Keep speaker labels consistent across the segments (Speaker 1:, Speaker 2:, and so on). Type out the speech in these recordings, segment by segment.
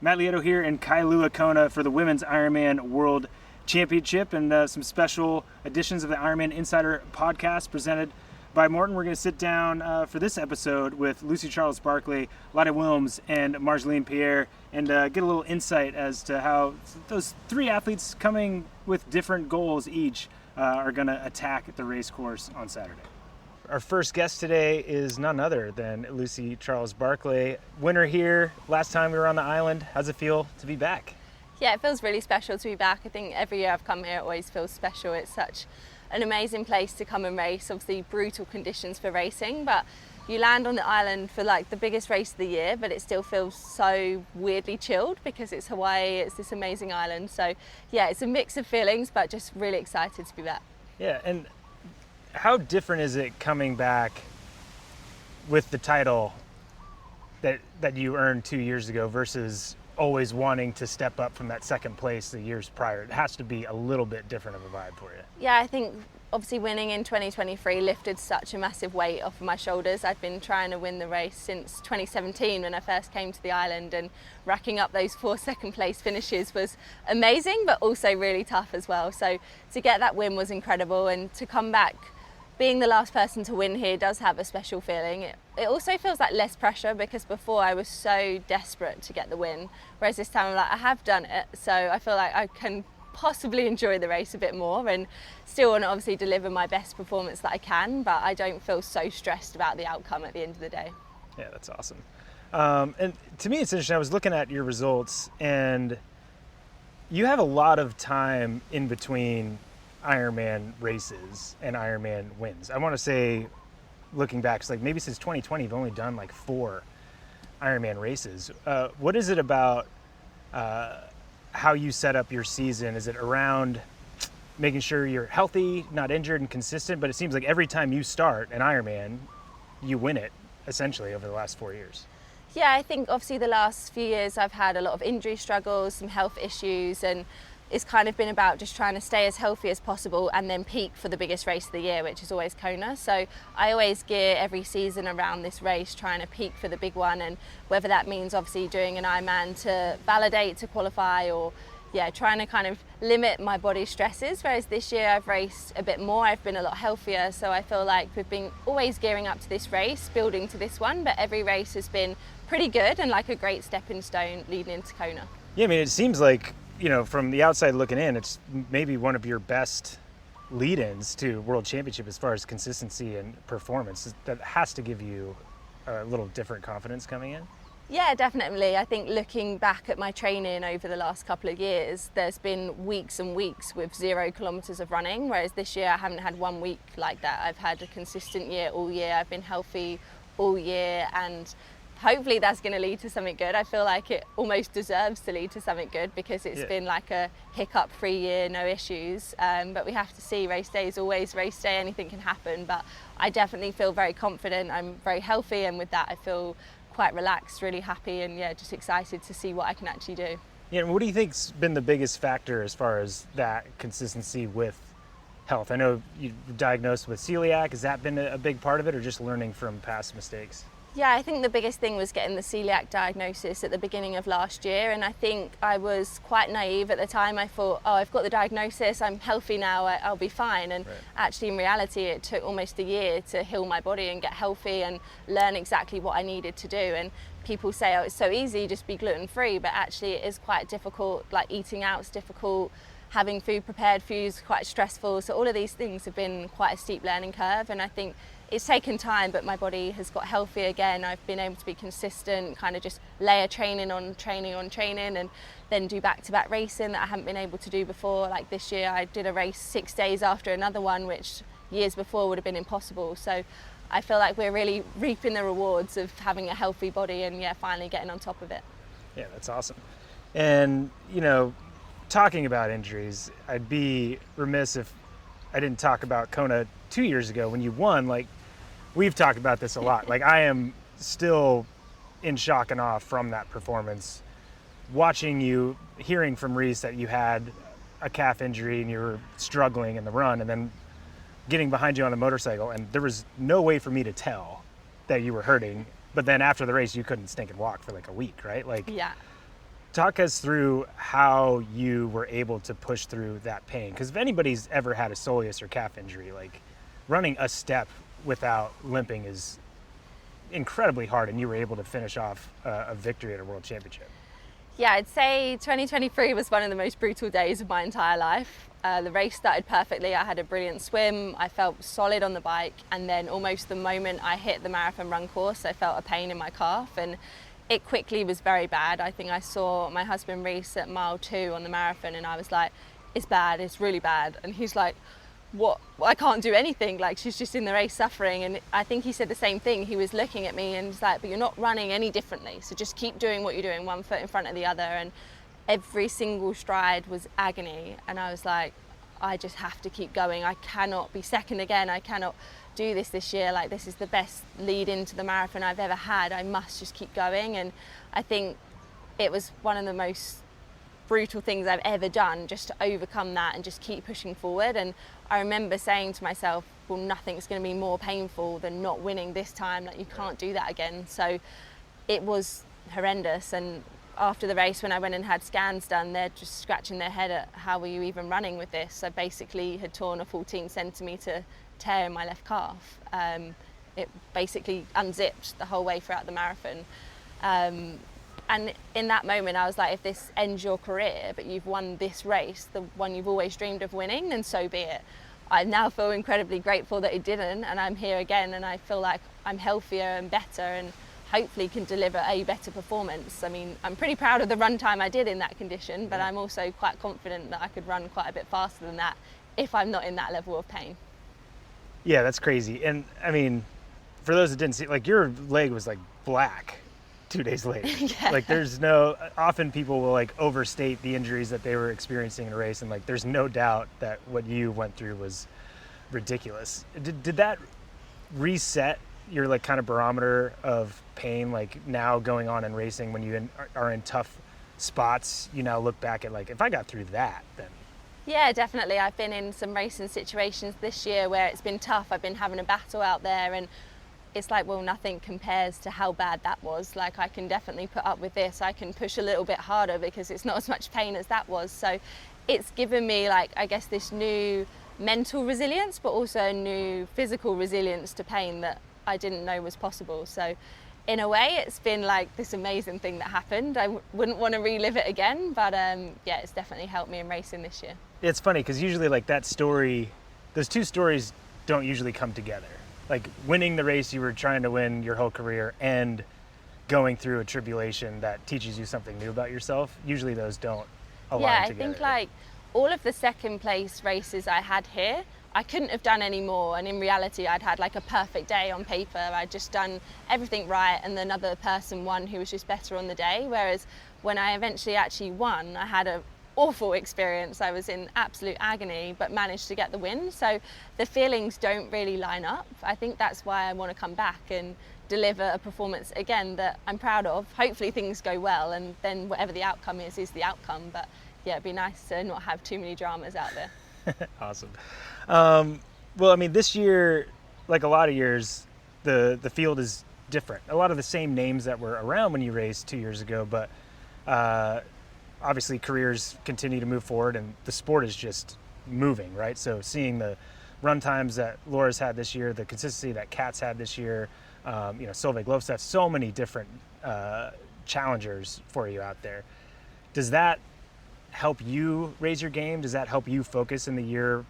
Speaker 1: Matt Lieto here in Kailua, Kona for the Women's Ironman World Championship and some special editions of the Ironman Insider podcast presented by Morton. We're going to sit down for this episode with Lucy Charles-Barclay, Lotte Wilms, and Marjolaine Pierré and get a little insight as to how those three athletes coming with different goals each are going to attack the race course on Saturday. Our first guest today is none other than Lucy Charles-Barclay, winner here last time we were on the island. How's it feel to be back?
Speaker 2: Yeah, it feels really special to be back. I think every year I've come here, it always feels special. It's such an amazing place to come and race. Obviously brutal conditions for racing, but you land on the island for like the biggest race of the year, but it still feels so weirdly chilled because it's Hawaii, it's this amazing island. So yeah, it's a mix of feelings, but just really excited to be back.
Speaker 1: Yeah, and how different is it coming back with the title that you earned 2 years ago versus always wanting to step up from that second place the years prior? It has to be a little bit different of a vibe for you.
Speaker 2: Yeah, I think obviously winning in 2023 lifted such a massive weight off of my shoulders. I've been trying to win the race since 2017 when I first came to the island, and racking up those 4 second place finishes was amazing, but also really tough as well. So to get that win was incredible, and to come back being the last person to win here does have a special feeling. It also feels like less pressure because before I was so desperate to get the win, whereas this time I'm like, I have done it, so I feel like I can possibly enjoy the race a bit more and still want to obviously deliver my best performance that I can, but I don't feel so stressed about the outcome at the end of the day.
Speaker 1: Yeah, that's awesome. And to me it's interesting, I was looking at your results and you have a lot of time in between Ironman races and Ironman wins. I want to say, looking back, it's like maybe since 2020 you've only done like 4 Ironman races. What is it about how you set up your season? Is it around making sure you're healthy, not injured, and consistent? But it seems like every time you start an Ironman, you win it, essentially, over the last 4 years.
Speaker 2: Yeah, I think obviously the last few years I've had a lot of injury struggles, some health issues, and it's kind of been about just trying to stay as healthy as possible and then peak for the biggest race of the year, which is always Kona. So I always gear every season around this race, trying to peak for the big one, and whether that means obviously doing an Ironman to validate, to qualify, or yeah, trying to kind of limit my body stresses. Whereas this year I've raced a bit more, I've been a lot healthier, so I feel like we've been always gearing up to this race, building to this one, but every race has been pretty good and like a great stepping stone leading into Kona.
Speaker 1: Yeah, I mean, it seems like, you know, from the outside looking in, it's maybe one of your best lead-ins to World Championship as far as consistency and performance. That has to give you a little different confidence coming in.
Speaker 2: Yeah, definitely. I think looking back at my training over the last couple of years, there's been weeks and weeks with 0 kilometers of running, whereas this year I haven't had 1 week like that. I've had a consistent year all year. I've been healthy all year, and hopefully that's going to lead to something good. I feel like it almost deserves to lead to something good because it's been like a hiccup-free year, no issues. But we have to see. Race day is always race day, anything can happen. But I definitely feel very confident. I'm very healthy, and with that I feel quite relaxed, really happy, and yeah, just excited to see what I can actually do.
Speaker 1: Yeah, and what do you think's been the biggest factor as far as that consistency with health? I know you were diagnosed with celiac. Has that been a big part of it, or just learning from past mistakes?
Speaker 2: Yeah, I think the biggest thing was getting the celiac diagnosis at the beginning of last year, and I think I was quite naive at the time. I thought, oh, I've got the diagnosis, I'm healthy now, I'll be fine. And actually in reality it took almost a year to heal my body and get healthy and learn exactly what I needed to do. And people say, oh, it's so easy, just be gluten-free, but actually it is quite difficult. Like eating out is difficult, having food prepared for you is quite stressful. So all of these things have been quite a steep learning curve, and I think it's taken time, but my body has got healthy again. I've been able to be consistent, kind of just layer training on training on training, and then do back-to-back racing that I haven't been able to do before. Like this year I did a race 6 days after another one, which years before would have been impossible. So I feel like we're really reaping the rewards of having a healthy body and yeah, finally getting on top of it.
Speaker 1: Yeah, that's awesome. And you know, talking about injuries, I'd be remiss if I didn't talk about Kona 2 years ago when you won. Like, we've talked about this a lot. Like, I am still in shock and awe from that performance. Watching you, hearing from Reese that you had a calf injury and you were struggling in the run, and then getting behind you on the motorcycle, and there was no way for me to tell that you were hurting. But then after the race, you couldn't stink and walk for like a week, right? Like,
Speaker 2: yeah.
Speaker 1: talk us through how you were able to push through that pain. Because if anybody's ever had a soleus or calf injury, like running a step without limping is incredibly hard, and you were able to finish off a victory at a world championship.
Speaker 2: Yeah, I'd say 2023 was one of the most brutal days of my entire life. The race started perfectly. I had a brilliant swim. I felt solid on the bike, and then almost the moment I hit the marathon run course, I felt a pain in my calf, and it quickly was very bad. I think I saw my husband race at mile 2 on the marathon, and I was like, it's bad, it's really bad. And he's like, what? I can't do anything, like she's just in the race suffering. And I think he said the same thing. He was looking at me and he's like, but you're not running any differently, so just keep doing what you're doing, one foot in front of the other. And every single stride was agony, and I was like, I just have to keep going. I cannot be second again. I cannot do this year. Like, this is the best lead into the marathon I've ever had. I must just keep going. And I think it was one of the most brutal things I've ever done, just to overcome that and just keep pushing forward. And I remember saying to myself, well, nothing's going to be more painful than not winning this time. Like, you can't do that again. So it was horrendous. And after the race, when I went and had scans done, they're just scratching their head at how were you even running with this. I basically had torn a 14 centimetre tear in my left calf. It basically unzipped the whole way throughout the marathon. And in that moment, I was like, if this ends your career, but you've won this race, the one you've always dreamed of winning, then so be it. I now feel incredibly grateful that it didn't, and I'm here again, and I feel like I'm healthier and better, and hopefully can deliver a better performance. I mean, I'm pretty proud of the run time I did in that condition, but I'm also quite confident that I could run quite a bit faster than that if I'm not in that level of pain.
Speaker 1: Yeah, that's crazy. And I mean, for those that didn't see, like, your leg was like black 2 days later.
Speaker 2: Yeah.
Speaker 1: Like, often people will like overstate the injuries that they were experiencing in a race, and like there's no doubt that what you went through was ridiculous. Did that reset your like kind of barometer of pain, like now going on in racing, when you are in tough spots, you now look back at like, if I got through that, then...
Speaker 2: Yeah, definitely. I've been in some racing situations this year where it's been tough. I've been having a battle out there, and it's like, well, nothing compares to how bad that was. Like, I can definitely put up with this. I can push a little bit harder because it's not as much pain as that was. So it's given me, like, I guess, this new mental resilience, but also a new physical resilience to pain that I didn't know was possible. So in a way, it's been like this amazing thing that happened. I wouldn't want to relive it again, but yeah, it's definitely helped me in racing this year.
Speaker 1: It's funny because usually like that story, those two stories don't usually come together. Like winning the race you were trying to win your whole career and going through a tribulation that teaches you something new about yourself. Usually those don't align together.
Speaker 2: Yeah, I think like all of the second place races I had here, I couldn't have done any more, and in reality I'd had like a perfect day on paper. I'd just done everything right, and another person won who was just better on the day. Whereas when I eventually actually won, I had an awful experience. I was in absolute agony but managed to get the win. So the feelings don't really line up. I think that's why I want to come back and deliver a performance again that I'm proud of. Hopefully things go well, and then whatever the outcome is the outcome. But yeah, it'd be nice to not have too many dramas out there.
Speaker 1: Awesome. Well, I mean, this year, like a lot of years, the field is different. A lot of the same names that were around when you raced 2 years ago, but obviously careers continue to move forward, and the sport is just moving, right? So seeing the run times that Laura's had this year, the consistency that Kat's had this year, Solveig Lofstad, so many different challengers for you out there. Does that help you raise your game? Does that help you focus in the year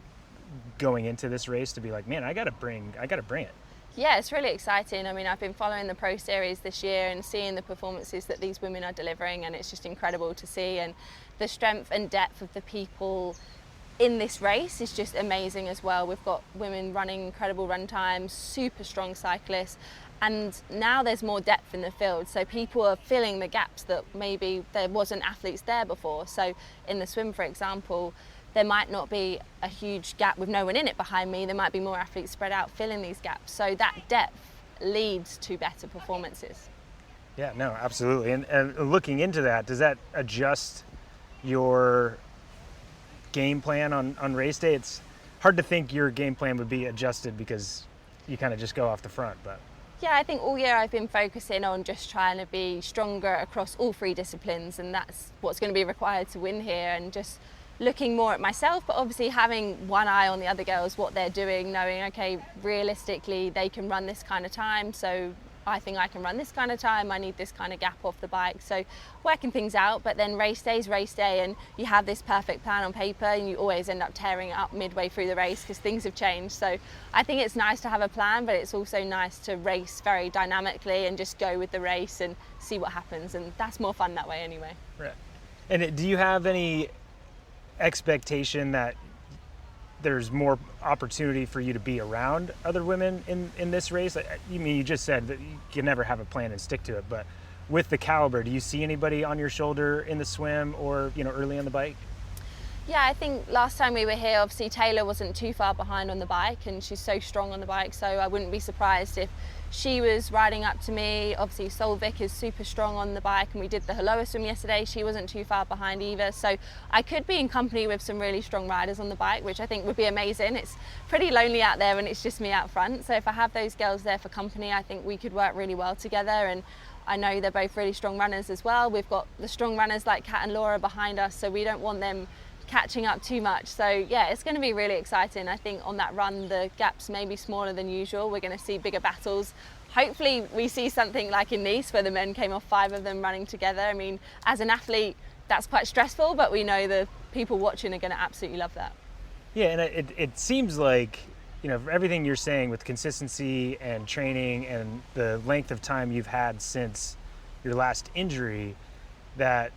Speaker 1: going into this race to be like, man, I gotta bring it?
Speaker 2: Yeah, it's really exciting. I mean, I've been following the Pro Series this year and seeing the performances that these women are delivering, and it's just incredible to see. And the strength and depth of the people in this race is just amazing as well. We've got women running incredible run times, super strong cyclists, and now there's more depth in the field, so people are filling the gaps that maybe there wasn't athletes there before. So in the swim, for example, there might not be a huge gap with no one in it behind me. There might be more athletes spread out filling these gaps. So that depth leads to better performances.
Speaker 1: Yeah, no, absolutely. And looking into that, does that adjust your game plan on race day? It's hard to think your game plan would be adjusted because you kind of just go off the front, but...
Speaker 2: Yeah, I think all year I've been focusing on just trying to be stronger across all 3 disciplines, and that's what's going to be required to win here, and just looking more at myself, but obviously having one eye on the other girls, what they're doing, knowing, okay, realistically they can run this kind of time, so I think I can run this kind of time, I need this kind of gap off the bike. So working things out, but then race day's race day, and you have this perfect plan on paper and you always end up tearing it up midway through the race because things have changed. So I think it's nice to have a plan, but it's also nice to race very dynamically and just go with the race and see what happens, and that's more fun that way anyway.
Speaker 1: Right. And do you have any expectation that there's more opportunity for you to be around other women in this race? You just said that you can never have a plan and stick to it, but with the caliber, do you see anybody on your shoulder in the swim or early on the bike?
Speaker 2: Yeah, I think last time we were here, obviously Taylor wasn't too far behind on the bike, and she's so strong on the bike, so I wouldn't be surprised if she was riding up to me. Obviously Solvik is super strong on the bike, and we did the Haloa swim yesterday. She wasn't too far behind either, so I could be in company with some really strong riders on the bike, which I think would be amazing. It's pretty lonely out there and it's just me out front, so if I have those girls there for company, I think we could work really well together. And I know they're both really strong runners as well. We've got the strong runners like Kat and Laura behind us, so we don't want them catching up too much. So yeah, it's going to be really exciting. I think on that run the gaps may be smaller than usual. We're going to see bigger battles. Hopefully we see something like in Nice where the men came off 5 of them running together. I mean, as an athlete that's quite stressful, but we know the people watching are going to absolutely love that.
Speaker 1: Yeah, and it seems like everything you're saying with consistency and training and the length of time you've had since your last injury, that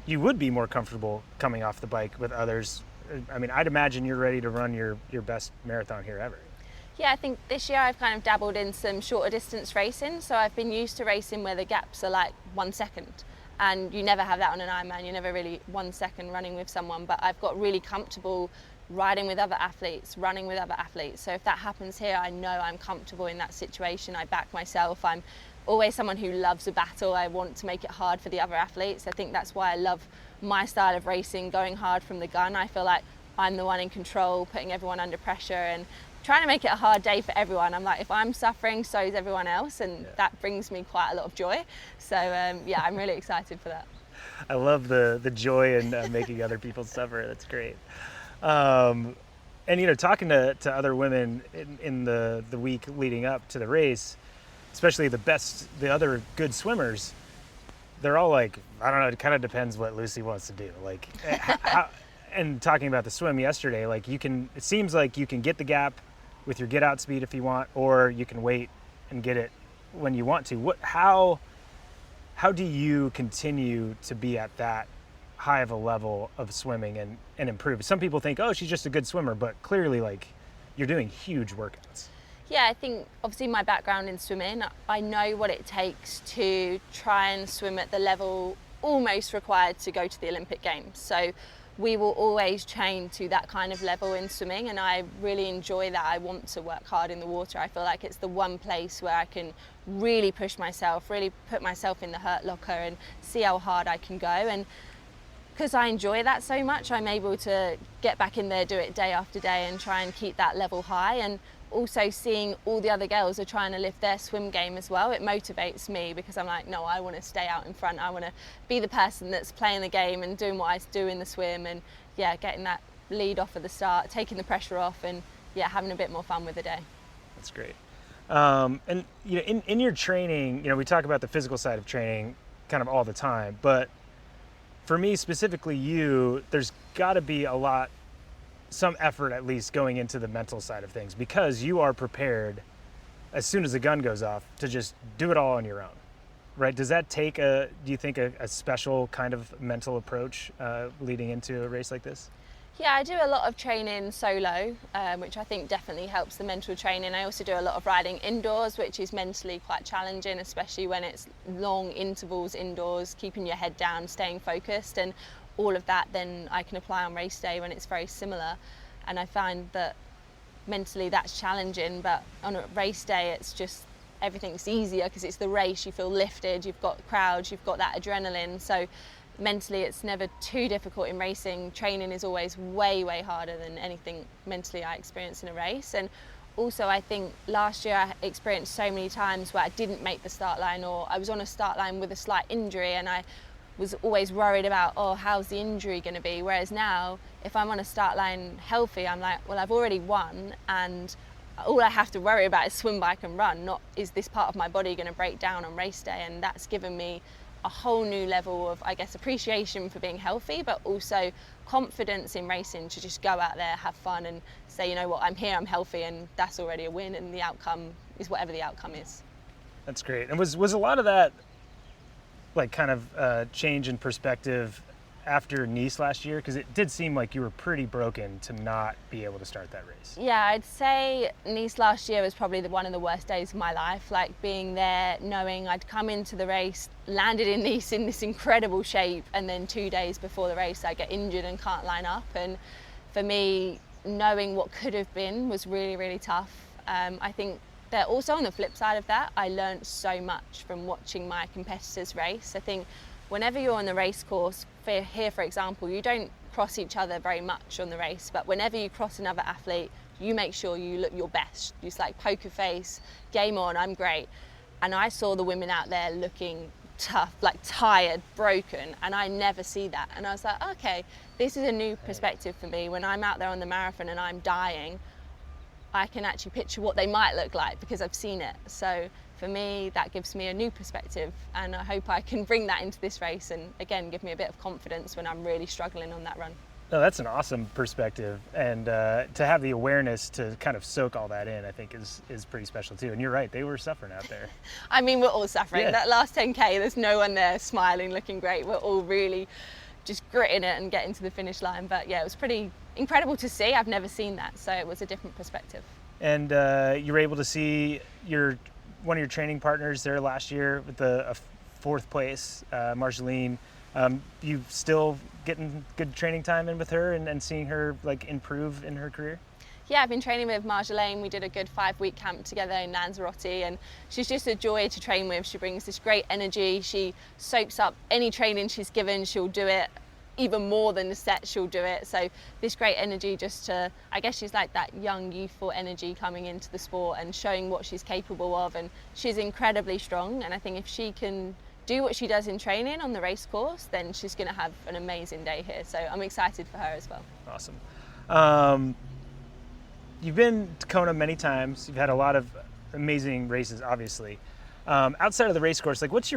Speaker 1: you would be more comfortable coming off the bike with others. I mean, I'd imagine you're ready to run your best marathon here ever.
Speaker 2: Yeah, I think this year I've kind of dabbled in some shorter distance racing. So I've been used to racing where the gaps are like 1 second. And you never have that on an Ironman. You're never really 1 second running with someone. But I've got really comfortable riding with other athletes, running with other athletes. So if that happens here, I know I'm comfortable in that situation. I back myself. I'm always someone who loves a battle. I want to make it hard for the other athletes. I think that's why I love my style of racing, going hard from the gun. I feel like I'm the one in control, putting everyone under pressure and trying to make it a hard day for everyone. I'm like, if I'm suffering, so is everyone else, and that brings me quite a lot of joy. So yeah, I'm really excited for that.
Speaker 1: I love the joy in making other people suffer. That's great. And talking to other women in the week leading up to the race, especially the other good swimmers, they're all like, I don't know, it kind of depends what Lucy wants to do. Like, and talking about the swim yesterday, like it seems like you can get the gap with your get out speed if you want, or you can wait and get it when you want to. How do you continue to be at that high of a level of swimming and improve? Some people think, oh, she's just a good swimmer, but clearly like you're doing huge workouts.
Speaker 2: Yeah, I think obviously my background in swimming, I know what it takes to try and swim at the level almost required to go to the Olympic Games. So we will always train to that kind of level in swimming, and I really enjoy that. I want to work hard in the water. I feel like it's the one place where I can really push myself, really put myself in the hurt locker and see how hard I can go. And because I enjoy that so much, I'm able to get back in there, do it day after day and try and keep that level high. And also seeing all the other girls are trying to lift their swim game as well, it motivates me, because I'm like, no, I want to stay out in front. I want to be the person that's playing the game and doing what I do in the swim, and yeah, getting that lead off at the start, taking the pressure off, and yeah, having a bit more fun with the day.
Speaker 1: That's great. And in your training, we talk about the physical side of training kind of all the time, but for me specifically, there's got to be some effort at least going into the mental side of things, because you are prepared as soon as the gun goes off to just do it all on your own, right? Does that take do you think a special kind of mental approach leading into a race like this?
Speaker 2: Yeah, I do a lot of training solo, which I think definitely helps the mental training. I also do a lot of riding indoors, which is mentally quite challenging, especially when it's long intervals indoors, keeping your head down, staying focused, and all of that then I can apply on race day when it's very similar. And I find that mentally that's challenging, but on a race day it's just everything's easier because it's the race. You feel lifted, you've got crowds, you've got that adrenaline, so mentally it's never too difficult in racing. Training is always way harder than anything mentally I experience in a race. And also I think last year I experienced so many times where I didn't make the start line, or I was on a start line with a slight injury, and I was always worried about, oh, how's the injury going to be? Whereas now, if I'm on a start line healthy, I'm like, well, I've already won, and all I have to worry about is swim, bike and run, not is this part of my body going to break down on race day. And that's given me a whole new level of, I guess, appreciation for being healthy, but also confidence in racing to just go out there, have fun and say, you know what, I'm here, I'm healthy, and that's already a win, and the outcome is whatever the outcome is.
Speaker 1: That's great. And was a lot of that like kind of change in perspective after Nice last year? Because it did seem like you were pretty broken to not be able to start that race.
Speaker 2: Yeah, I'd say Nice last year was probably one of the worst days of my life. Like being there, knowing I'd come into the race, landed in Nice in this incredible shape, and then 2 days before the race I get injured and can't line up. And for me, knowing what could have been was really, really tough. I think that also on the flip side of that, I learned so much from watching my competitors race. I think whenever you're on the race course, here for example, you don't cross each other very much on the race, but whenever you cross another athlete, you make sure you look your best. Just like poker face, game on, I'm great. And I saw the women out there looking tough, like tired, broken, and I never see that. And I was like, okay, this is a new perspective for me. When I'm out there on the marathon and I'm dying, I can actually picture what they might look like because I've seen it. So for me, that gives me a new perspective, and I hope I can bring that into this race and again give me a bit of confidence when I'm really struggling on that run.
Speaker 1: No, that's an awesome perspective, and to have the awareness to kind of soak all that in, I think is pretty special too. And you're right, they were suffering out there.
Speaker 2: I mean, we're all suffering.
Speaker 1: Yeah.
Speaker 2: That last 10K, there's no one there smiling, looking great. We're all really just gritting it and getting to the finish line. But yeah, it was pretty incredible to see. I've never seen that, so it was a different perspective.
Speaker 1: And you were able to see one of your training partners there last year with a fourth place, Marjolaine. You still getting good training time in with her and seeing her like improve in her career?
Speaker 2: Yeah, I've been training with Marjolaine. We did a good 5-week camp together in Lanzarote, and she's just a joy to train with. She brings this great energy. She soaks up any training she's given. She'll do it even more than the set, she'll do it. So this great energy just to, I guess she's like that young, youthful energy coming into the sport and showing what she's capable of. And she's incredibly strong. And I think if she can do what she does in training on the race course, then she's going to have an amazing day here. So I'm excited for her as well.
Speaker 1: Awesome. You've been to Kona many times. You've had a lot of amazing races, obviously. Outside of the race course, like what do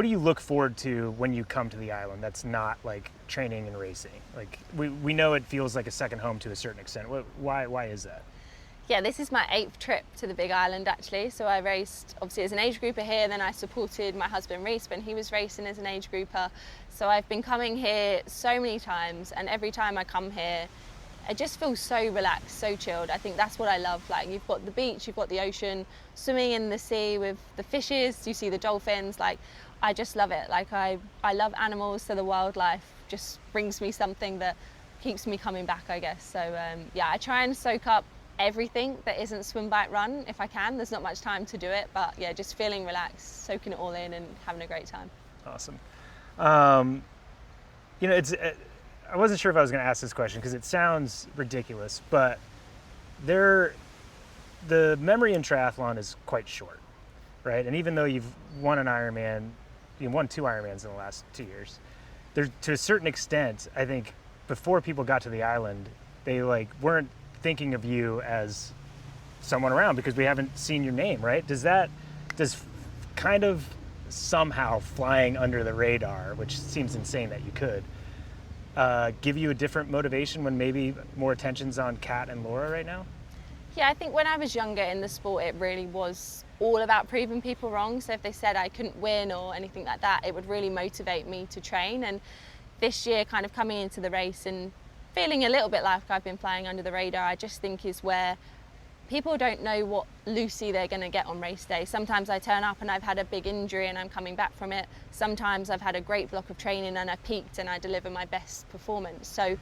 Speaker 1: you look forward to when you come to the island that's not like training and racing? Like we know it feels like a second home to a certain extent. Why is that?
Speaker 2: Yeah, this is my 8th trip to the Big Island actually. So I raced obviously as an age grouper here, then I supported my husband Reese when he was racing as an age grouper. So I've been coming here so many times, and every time I come here, it just feels so relaxed, so chilled. I think that's what I love. Like you've got the beach, you've got the ocean, swimming in the sea with the fishes, you see the dolphins. Like I just love it. Like I love animals, so the wildlife just brings me something that keeps me coming back, I guess. So yeah, I try and soak up everything that isn't swim, bike, run if I can. There's not much time to do it, but yeah, just feeling relaxed, soaking it all in and having a great time.
Speaker 1: Awesome. You know, I wasn't sure if I was going to ask this question because it sounds ridiculous, but the memory in triathlon is quite short, right? And even though you've won an Ironman, you won 2 Ironmans in the last 2 years, there, to a certain extent, I think before people got to the island, they like weren't thinking of you as someone around because we haven't seen your name, right? Does kind of somehow flying under the radar, which seems insane that you could, give you a different motivation when maybe more attention's on Kat and Laura right now?
Speaker 2: Yeah, I think when I was younger in the sport, it really was all about proving people wrong. So if they said I couldn't win or anything like that, it would really motivate me to train. And this year, kind of coming into the race and feeling a little bit like I've been flying under the radar, I just think is where people don't know what Lucy they're going to get on race day. Sometimes I turn up and I've had a big injury and I'm coming back from it. Sometimes I've had a great block of training and I peaked and I deliver my best performance. So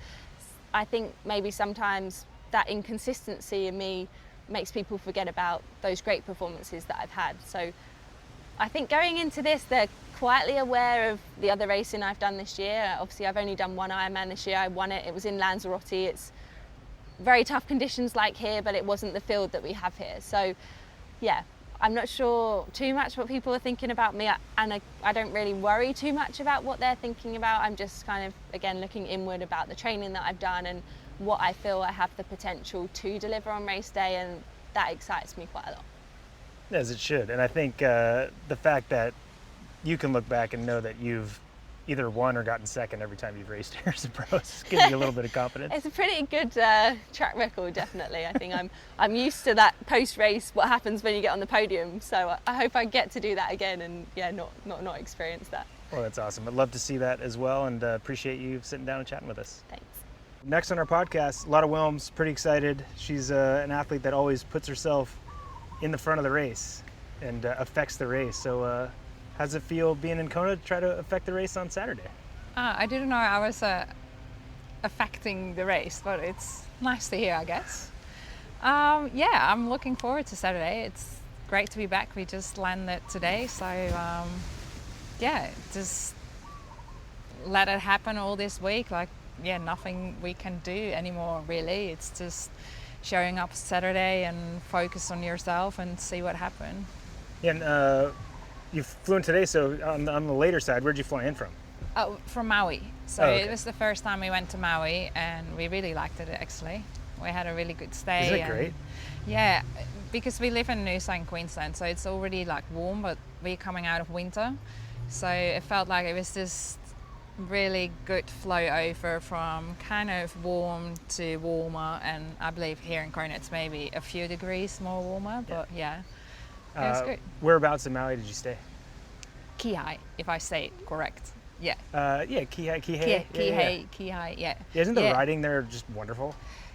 Speaker 2: I think maybe sometimes that inconsistency in me makes people forget about those great performances that I've had. So I think going into this, they're quietly aware of the other racing I've done this year. Obviously, I've only done 1 Ironman this year. I won it. It was in Lanzarote. It's very tough conditions like here, but it wasn't the field that we have here. So yeah, I'm not sure too much what people are thinking about me, and I don't really worry too much about what they're thinking about. I'm just kind of, again, looking inward about the training that I've done and what I feel I have the potential to deliver on race day, and that excites me quite a lot.
Speaker 1: As it should. And I think the fact that you can look back and know that you've either won or gotten second every time you've raced here as a pro gives you a little bit of confidence.
Speaker 2: It's a pretty good track record, definitely. I think I'm used to that post-race, what happens when you get on the podium. So I hope I get to do that again and not experience that.
Speaker 1: Well, that's awesome. I'd love to see that as well, and appreciate you sitting down and chatting with us.
Speaker 2: Thanks.
Speaker 1: Next on our podcast, Lotte Wilms, pretty excited. She's an athlete that always puts herself in the front of the race and affects the race. So how does it feel being in Kona to try to affect the race on Saturday?
Speaker 3: I didn't know I was affecting the race, but it's nice to hear, I guess. Yeah, I'm looking forward to Saturday. It's great to be back. We just landed today, so yeah, just let it happen all this week. Like, yeah, nothing we can do anymore, really. It's just showing up Saturday and focus on yourself and see what happens.
Speaker 1: Yeah, and you flew in today, so on the later side, where'd you fly in from?
Speaker 3: Oh, from Maui. So
Speaker 1: okay.
Speaker 3: It was the first time we went to Maui, and we really liked it, actually. We had a really good stay.
Speaker 1: Isn't it great?
Speaker 3: Yeah, because we live in Noosa in Queensland, so it's already like warm, but we're coming out of winter. So it felt like it was just really good flow over from kind of warm to warmer, and I believe here in Kona it's maybe a few degrees more warmer, but yeah, it was good.
Speaker 1: Whereabouts in Maui did you stay?
Speaker 3: Kihei, if I say it correct. Yeah.
Speaker 1: Yeah, Kihei.
Speaker 3: Kihei, yeah.
Speaker 1: Isn't the riding there just wonderful?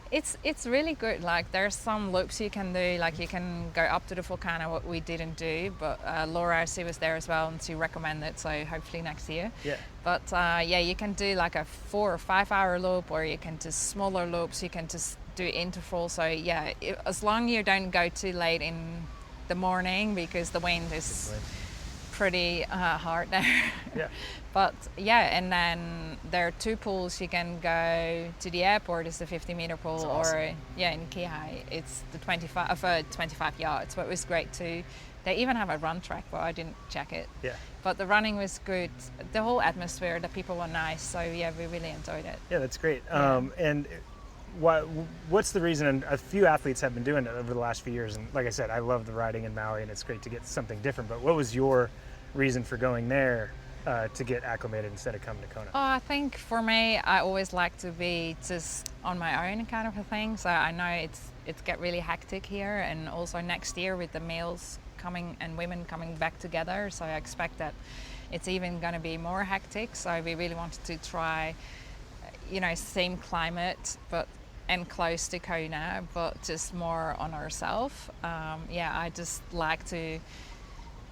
Speaker 3: It's really good. Like, there's some loops you can do, like you can go up to the volcano, what we didn't do, but Laura, she was there as well and she recommended, so hopefully next year.
Speaker 1: Yeah.
Speaker 3: But yeah, you can do like a 4 or 5 hour loop, or you can do smaller loops, you can just do intervals. So yeah, as long as you don't go too late in the morning, because the wind is pretty hard there.
Speaker 1: Yeah.
Speaker 3: But yeah, and then there are 2 pools. You can go to the airport, it's the 50-meter pool,
Speaker 1: awesome.
Speaker 3: or yeah, in Kihei, it's the 25 yards. So it was great too. They even have a run track, but I didn't check it.
Speaker 1: Yeah.
Speaker 3: But the running was good. The whole atmosphere, the people were nice. So yeah, we really enjoyed it.
Speaker 1: Yeah, that's great.
Speaker 3: Yeah.
Speaker 1: And what's the reason? And a few athletes have been doing it over the last few years. And like I said, I love the riding in Maui, and it's great to get something different. But what was your reason for going there to get acclimated instead of coming to Kona?
Speaker 3: Oh, I think for me, I always like to be just on my own kind of a thing. So I know it's get really hectic here, and also next year with the males coming and women coming back together. So I expect that it's even going to be more hectic. So we really wanted to try, same climate, and close to Kona, but just more on ourselves. Yeah, I just like to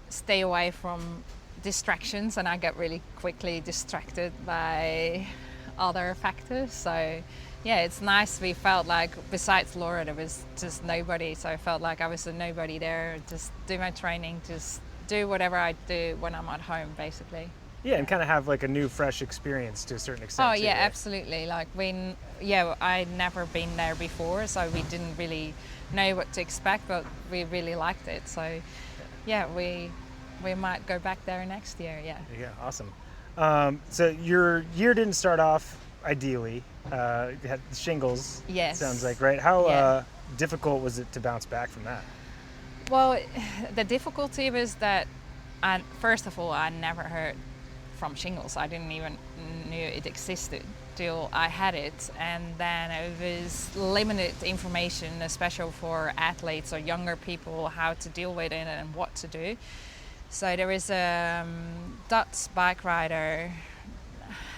Speaker 3: stay away from distractions, and I get really quickly distracted by other factors. So yeah, it's nice. We felt like besides Laura there was just nobody, so I felt like I was a nobody there. Just do my training, just do whatever I do when I'm at home, basically.
Speaker 1: Yeah, and kind of have like a new fresh experience to a certain extent.
Speaker 3: Oh yeah,
Speaker 1: right?
Speaker 3: Absolutely. Like I'd never been there before, so we didn't really know what to expect, but we really liked it. So yeah, we might go back there next year. Yeah,
Speaker 1: awesome. So your year didn't start off ideally. You had shingles.
Speaker 3: Yes.
Speaker 1: Sounds like, right? How difficult was it to bounce back from that?
Speaker 3: Well, the difficulty was that first of all, I never heard from shingles. I didn't even knew it existed till I had it, and then it was limited information, especially for athletes or younger people, how to deal with it and what to do. So there is a Dutch bike rider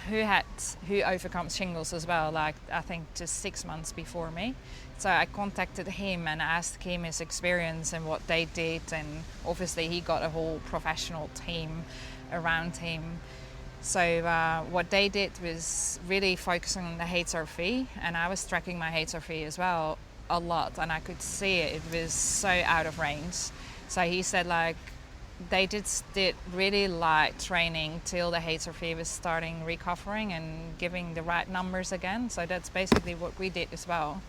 Speaker 3: who overcomes shingles as well, like I think just 6 months before me. So I contacted him and asked him his experience and what they did, and obviously he got a whole professional team around him. So what they did was really focusing on the HRV, and I was tracking my HRV as well a lot, and I could see it was so out of range. So he said like they just did really light training till the HRV was starting recovering and giving the right numbers again. So that's basically what we did as well.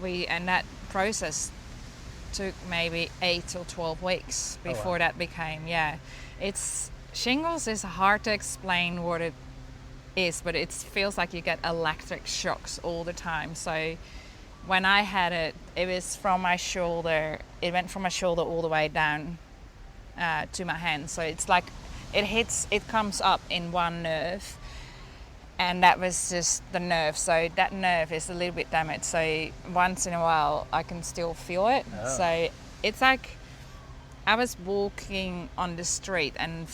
Speaker 3: and that process took maybe 8 or 12 weeks before that became, it's shingles is hard to explain what it is, but it feels like you get electric shocks all the time. So when I had it, it was from my shoulder, it went from my shoulder all the way down to my hand. So it's like it comes up in one nerve, and that was just the nerve. So that nerve is a little bit damaged. So once in a while, I can still feel it. Oh. So it's like I was walking on the street and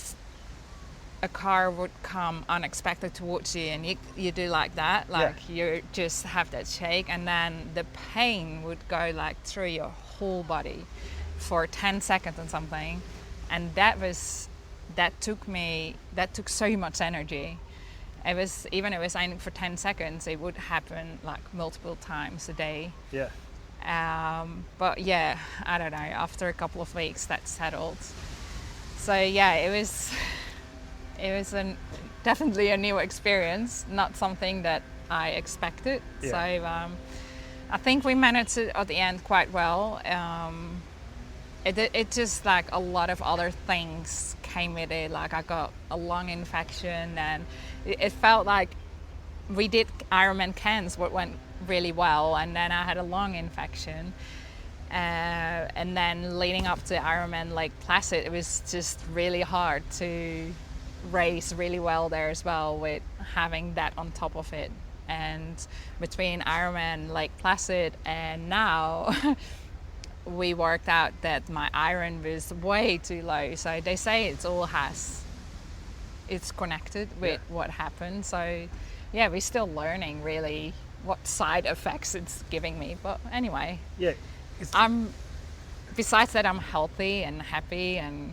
Speaker 3: a car would come unexpected towards you, and you do like that, like you just have that shake, and then the pain would go like through your whole body for 10 seconds or something, and that took so much energy. It was only for 10 seconds, it would happen like multiple times a day. But yeah, I don't know, after a couple of weeks that settled. So yeah, it was definitely a new experience, not something that I expected. So I think we managed it at the end quite well. It just like a lot of other things came with it. Like I got a lung infection, and it felt like we did Ironman Cairns, what went really well, and then I had a lung infection. And then leading up to Ironman Lake Placid, it was just really hard to race really well there as well, with having that on top of it. And between Ironman Lake Placid and now, we worked out that my iron was way too low. So they say it's connected with what happened. So yeah, we're still learning really what side effects it's giving me. But anyway, besides that, I'm healthy and happy, and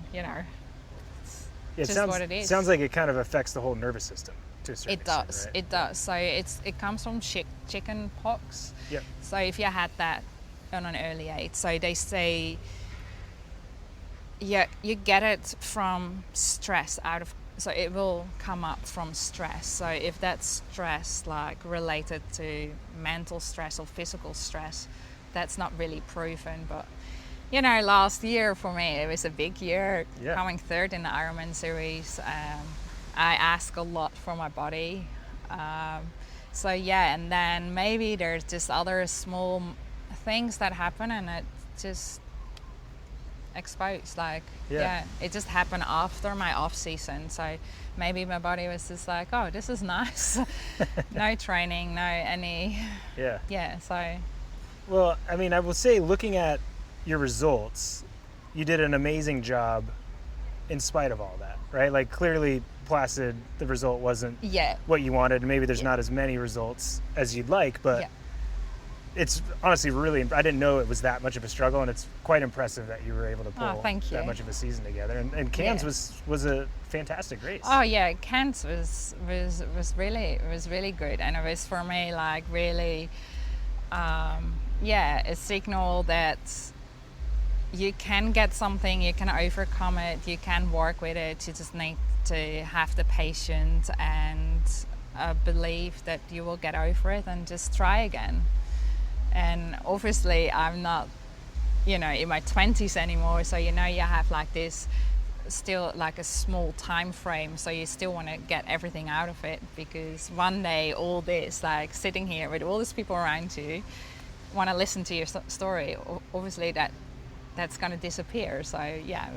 Speaker 3: what it is.
Speaker 1: Sounds like it kind of affects the whole nervous system to a certain extent, right?
Speaker 3: It does. So it comes from chicken pox.
Speaker 1: Yep.
Speaker 3: So if you had that on an early age, so they say you get it from stress so it will come up from stress. So if that's stress like related to mental stress or physical stress, that's not really proven, but last year for me, it was a big year, coming third in the Ironman series. I ask a lot for my body. And then maybe there's just other small things that happen, and it just exposed. It just happened after my off season. So maybe my body was just like, oh, this is nice. No training, no any. So.
Speaker 1: Well, I mean, I will say, looking at your results, you did an amazing job in spite of all that, right? Like clearly Placid, the result wasn't what you wanted, and maybe there's not as many results as you'd like, but it's honestly really, I didn't know it was that much of a struggle, and it's quite impressive that you were able to pull that much of a season together. And Cairns was a fantastic race.
Speaker 3: Oh yeah, Cairns was really good, and it was for me like really a signal that you can get something, you can overcome it, you can work with it. You just need to have the patience and believe that you will get over it, and just try again. And obviously I'm not in my 20s anymore, so you have like this still like a small time frame, so you still want to get everything out of it, because one day all this, like sitting here with all these people around you, want to listen to your story, obviously that's going to disappear. So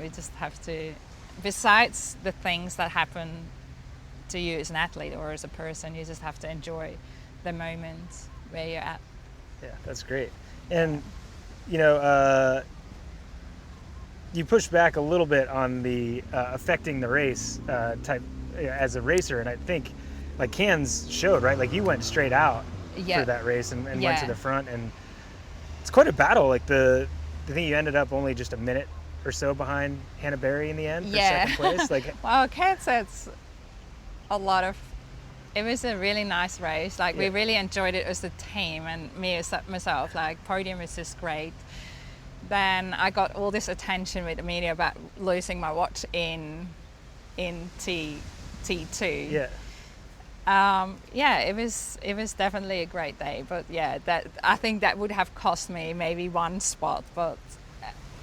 Speaker 3: we just have to, besides the things that happen to you as an athlete or as a person, you just have to enjoy the moment where you're at.
Speaker 1: Yeah, that's great. And you pushed back a little bit on the affecting the race type as a racer, and I think like Cairns showed, right? Like you went straight out for that race and went to the front, and it's quite a battle. Like I think you ended up only just a minute or so behind Hannah Berry in the end for second place. Like,
Speaker 3: well, Cairns, it's a lot of. It was a really nice race. Like we really enjoyed it as a team, and me as myself. Like podium was just great. Then I got all this attention with the media about losing my watch in T2.
Speaker 1: Yeah.
Speaker 3: Yeah, it was definitely a great day, but yeah, that I think that would have cost me maybe one spot, but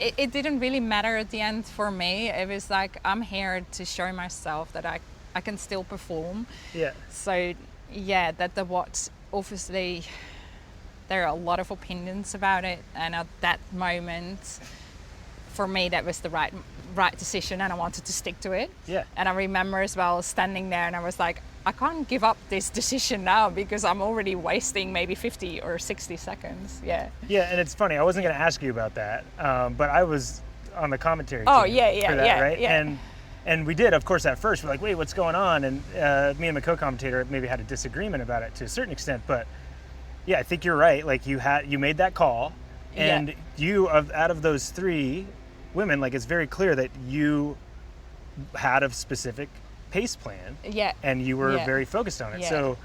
Speaker 3: it didn't really matter at the end for me. It was like, I'm here to show myself that I can still perform.
Speaker 1: Yeah.
Speaker 3: So yeah, that the watch, obviously there are a lot of opinions about it, and at that moment for me that was the right decision, and I wanted to stick to it.
Speaker 1: Yeah.
Speaker 3: And I remember as well standing there and I was like, I can't give up this decision now because I'm already wasting maybe 50 or 60 seconds. Yeah.
Speaker 1: Yeah, and it's funny, I wasn't going to ask you about that, but I was on the commentary
Speaker 3: Oh,
Speaker 1: team
Speaker 3: yeah,
Speaker 1: for that, right?
Speaker 3: yeah.
Speaker 1: And we did, of course, at first, we're like, wait, what's going on? And me and my co-commentator maybe had a disagreement about it to a certain extent, but yeah, I think you're right. Like, you made that call, and out of those three women, like, it's very clear that you had a specific pace plan, and you were very focused on it. So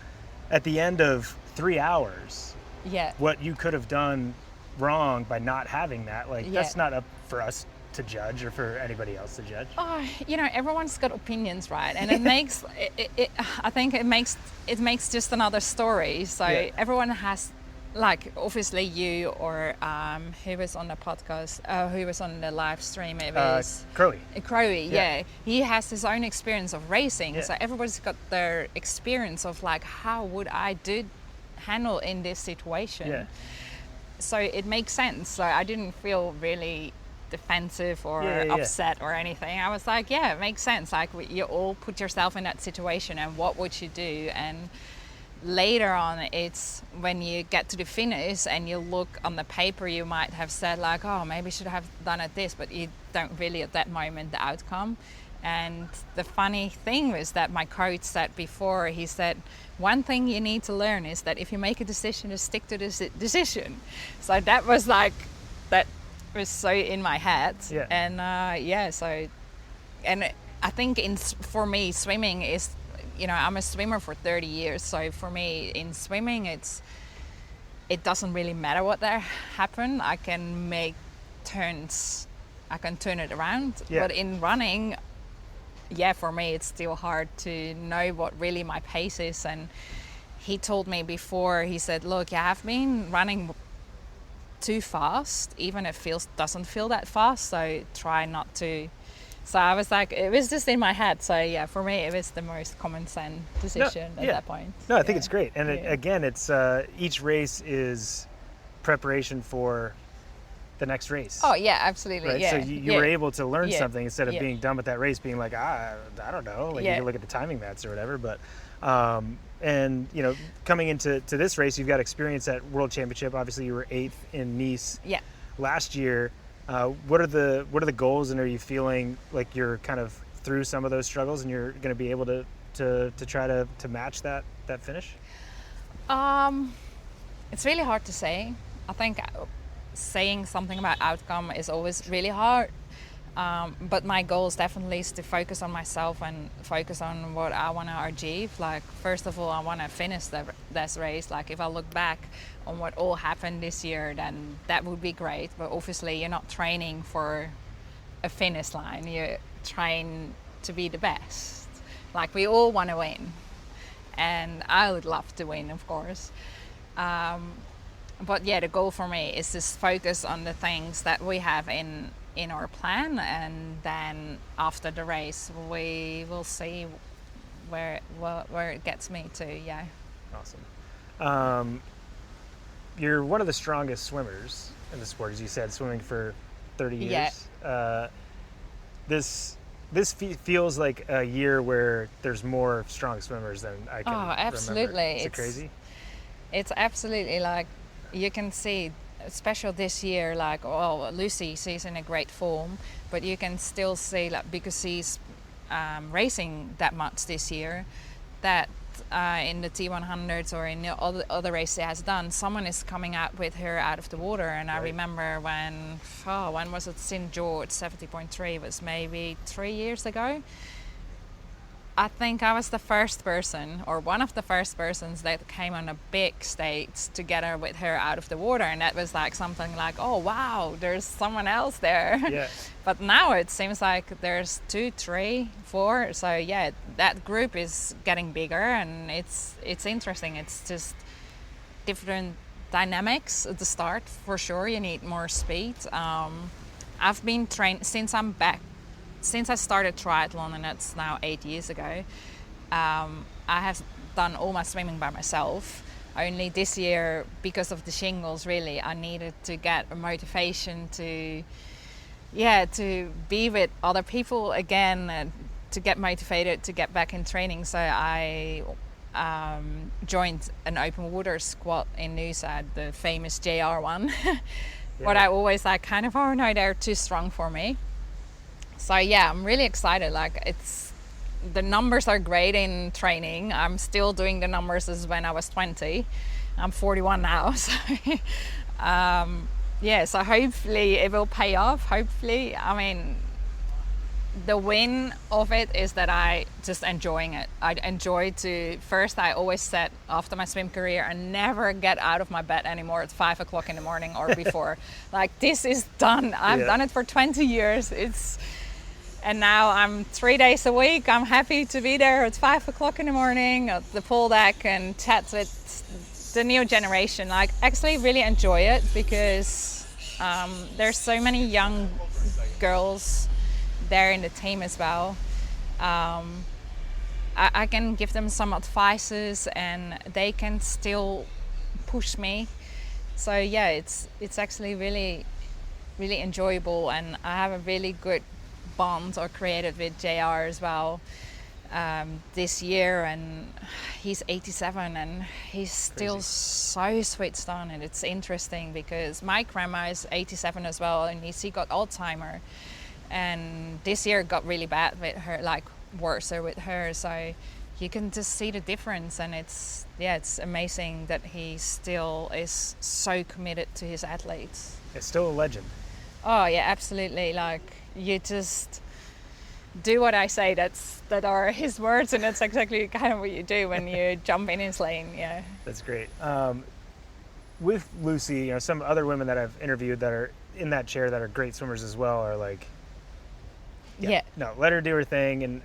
Speaker 1: at the end of 3 hours, what you could have done wrong by not having that, like, that's not up for us to judge or for anybody else to judge.
Speaker 3: Oh, everyone's got opinions, right? And it makes I think it makes just another story. So everyone has, like, obviously you or who was on the podcast, who was on the live stream, it was Crowy, yeah. He has his own experience of racing, so everybody's got their experience of, like, how would I handle in this situation. So it makes sense. So I didn't feel really defensive or upset or anything. I was like, yeah, it makes sense. Like, you all put yourself in that situation, and what would you do? And later on, it's when you get to the finish and you look on the paper, you might have said, like, oh, maybe should have done it this, but you don't really at that moment the outcome. And the funny thing was that my coach said before, he said, one thing you need to learn is that if you make a decision, to stick to this decision. So that was like, that was so in my head. And and I think for me, swimming is, I'm a swimmer for 30 years, so for me in swimming it doesn't really matter what there happen. I can make turns, I can turn it around. But in running, for me it's still hard to know what really my pace is. And he told me before, he said, look, you have been running too fast, even if it doesn't feel that fast, so try not to. So I was like, it was just in my head. So yeah, for me, it was the most common sense decision at that point.
Speaker 1: No, I think it's great. And again, it's each race is preparation for the next race.
Speaker 3: Oh yeah, absolutely.
Speaker 1: Right?
Speaker 3: Yeah.
Speaker 1: So you were able to learn something instead of being done with that race, being like, I don't know. Like, you can look at the timing mats or whatever. But and coming into this race, you've got experience at World Championship. Obviously, you were 8th in Nice last year. What are the goals, and are you feeling like you're kind of through some of those struggles and you're going to be able to try to match that finish?
Speaker 3: It's really hard to say. I think saying something about outcome is always really hard. But my goal is definitely to focus on myself and focus on what I want to achieve. Like, first of all, I want to finish this race. Like, if I look back on what all happened this year, then that would be great. But obviously, you're not training for a finish line. You train to be the best. Like, we all want to win. And I would love to win, of course. But yeah, the goal for me is just focus on the things that we have in our plan, and then after the race we will see where it gets me to.
Speaker 1: Awesome. You're one of the strongest swimmers in the sport, as you said, swimming for 30 years. This feels like a year where there's more strong swimmers than I can remember.
Speaker 3: Absolutely.
Speaker 1: Is it crazy?
Speaker 3: It's absolutely, like, you can see, especially this year, like, Lucy, she's in a great form, but you can still see, like, because she's racing that much this year, that in the T100s or in the other races she has done, someone is coming out with her out of the water. And I remember when was it, St. George 70.3, was maybe 3 years ago. I think I was the first person, or one of the first persons that came on a big stage together with her out of the water, and that was like something like, oh wow, there's someone else there.
Speaker 1: Yeah.
Speaker 3: But now it seems like there's 2, 3, 4. So yeah, that group is getting bigger, and it's interesting. It's just different dynamics at the start, for sure. You need more speed. I've been trained since I started triathlon, and that's now 8 years ago. I have done all my swimming by myself. Only this year, because of the shingles, really, I needed to get a motivation to be with other people again, and to get motivated to get back in training. So I joined an open water squad in Noosa, the famous JR one. But I always like kind of, oh no, they're too strong for me. So yeah, I'm really excited. Like, the numbers are great in training. I'm still doing the numbers as when I was 20. I'm 41 now. So so hopefully it will pay off. Hopefully, I mean, the win of it is that I just enjoying it. I enjoy first, I always said after my swim career, I never get out of my bed anymore at 5 o'clock in the morning or before. Like, this is done. I've done it for 20 years. And now I'm 3 days a week. I'm happy to be there at 5 o'clock in the morning at the pool deck and chat with the new generation. Like, actually really enjoy it, because there's so many young girls there in the team as well. I can give them some advices, and they can still push me. So yeah, it's actually really, really enjoyable, and I have a really good bond or created with JR as well this year, and he's 87 and he's still so switched on. And it's interesting because my grandma is 87 as well, and she got Alzheimer, and this year got really bad with her, like worse with her. So you can just see the difference, and it's amazing that he still is so committed to his athletes.
Speaker 1: It's still a legend.
Speaker 3: Oh yeah, absolutely. Like, you just do what I say. That are his words, and that's exactly kind of what you do when you jump in his lane. Yeah,
Speaker 1: that's great. With Lucy, some other women that I've interviewed that are in that chair that are great swimmers as well are like, no, let her do her thing, and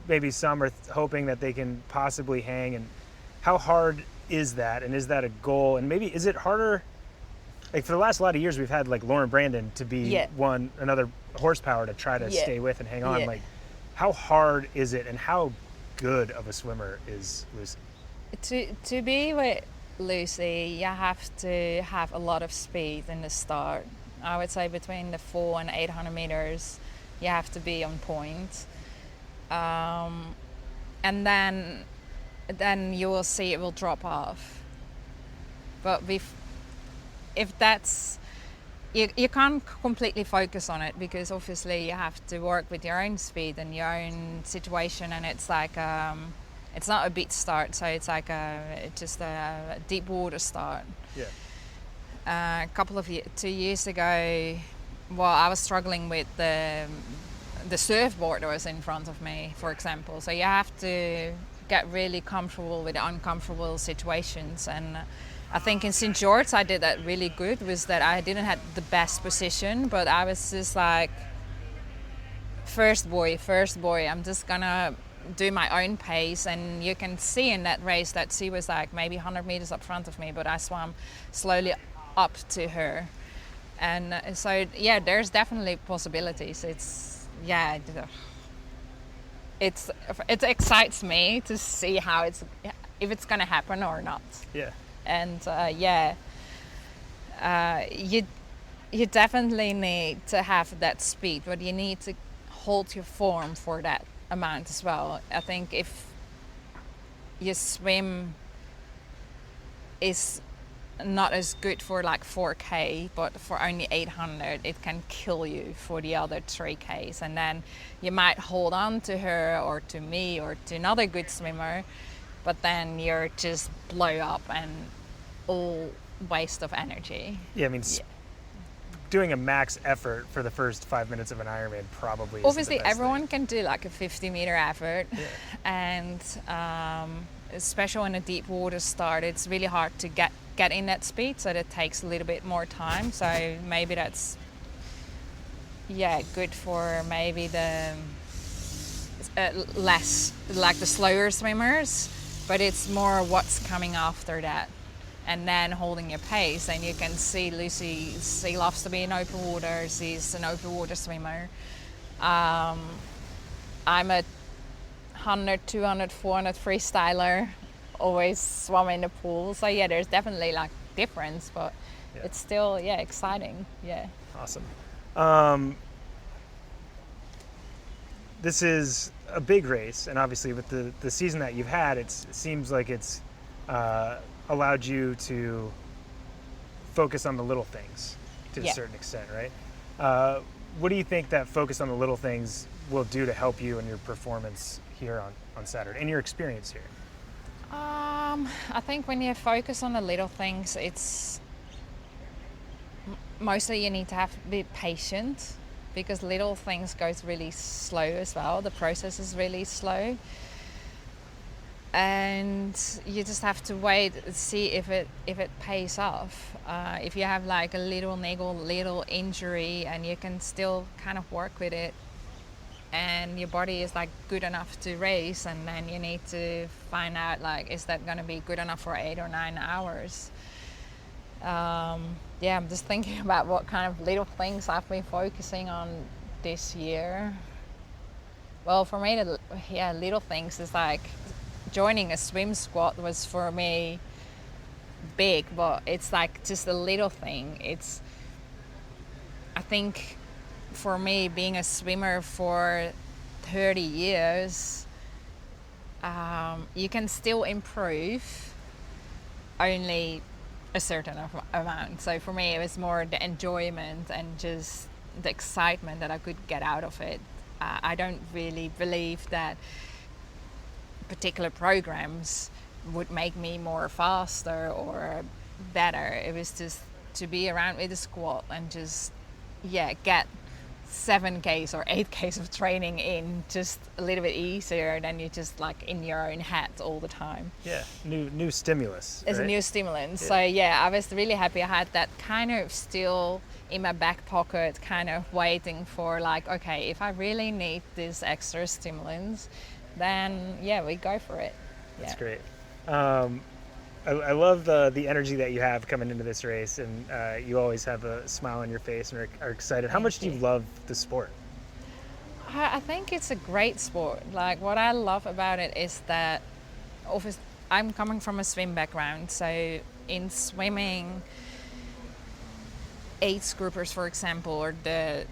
Speaker 1: maybe some are hoping that they can possibly hang. And how hard is that, and is that a goal? And maybe is it harder? Like, for the last lot of years, we've had like Lauren Brandon to be another horsepower to try to stay with and hang on. Like, how hard is it, and how good of a swimmer is Lucy?
Speaker 3: To be with Lucy, you have to have a lot of speed in the start. I would say between the 400 and 800 meters, you have to be on point. And then you will see it will drop off. But if that's, you can't completely focus on it, because obviously you have to work with your own speed and your own situation, and it's like it's not a beach start, so it's like just a deep water start. A couple of 2 years ago, I was struggling with the surfboard that was in front of me, for example. So you have to get really comfortable with uncomfortable situations, and I think in St. George I did that really good, was that I didn't have the best position, but I was just like, first boy, I'm just gonna do my own pace. And you can see in that race that she was like maybe 100 meters up front of me, but I swam slowly up to her. And so yeah, there's definitely possibilities. It excites me to see if it's gonna happen or not. And you definitely need to have that speed, but you need to hold your form for that amount as well. I think if your swim is not as good for like 4K, but for only 800, it can kill you for the other 3Ks. And then you might hold on to her or to me or to another good swimmer, but then you're just blow up and all waste of energy.
Speaker 1: doing a max effort for the first 5 minutes of an Ironman probably isn't
Speaker 3: Obviously,
Speaker 1: the best
Speaker 3: everyone
Speaker 1: thing.
Speaker 3: can do like a 50-meter effort,
Speaker 1: Yeah.
Speaker 3: and especially in a deep water start, it's really hard to get in that speed, so that takes a little bit more time. So maybe that's good for maybe the less like the slower swimmers, but it's more what's coming after that. And then holding your pace, and you can see Lucy, she loves to be in open water. She's an open water swimmer. I'm a 100, 200, 400 freestyler, always swam in the pool. So yeah, there's definitely like difference, but it's still exciting. Yeah.
Speaker 1: Awesome. This is a big race, and obviously with the season that you've had, it seems like it's allowed you to focus on the little things to a certain extent, right? What do you think that focus on the little things will do to help you in your performance here on Saturday, in your experience here?
Speaker 3: I think when you focus on the little things, it's mostly you need to be patient, because little things goes really slow as well. The process is really slow, and you just have to wait and see if it pays off. If you have like a little niggle, little injury, and you can still kind of work with it, and your body is like good enough to race, and then you need to find out like, is that going to be good enough for 8 or 9 hours? I'm just thinking about what kind of little things I've been focusing on this year. Well, for me, little things is like joining a swim squad was for me big, but it's like just a little thing. I think for me, being a swimmer for 30 years, you can still improve, only a certain amount. So for me, it was more the enjoyment and just the excitement that I could get out of it. I don't really believe that particular programs would make me more faster or better. It was just to be around with the squad and just get 7Ks or 8Ks of training in just a little bit easier than you just like in your own head all the time.
Speaker 1: Yeah, new stimulus.
Speaker 3: It's
Speaker 1: right?
Speaker 3: a new stimulus.
Speaker 1: Yeah.
Speaker 3: So I was really happy I had that kind of still in my back pocket, kind of waiting for like, okay, if I really need this extra stimulants, then we go for it.
Speaker 1: That's great. I love the energy that you have coming into this race, and you always have a smile on your face and are excited. How much do you love the sport?
Speaker 3: I think it's a great sport. Like, what I love about it is that I'm coming from a swim background, so in swimming, age groupers, for example, or the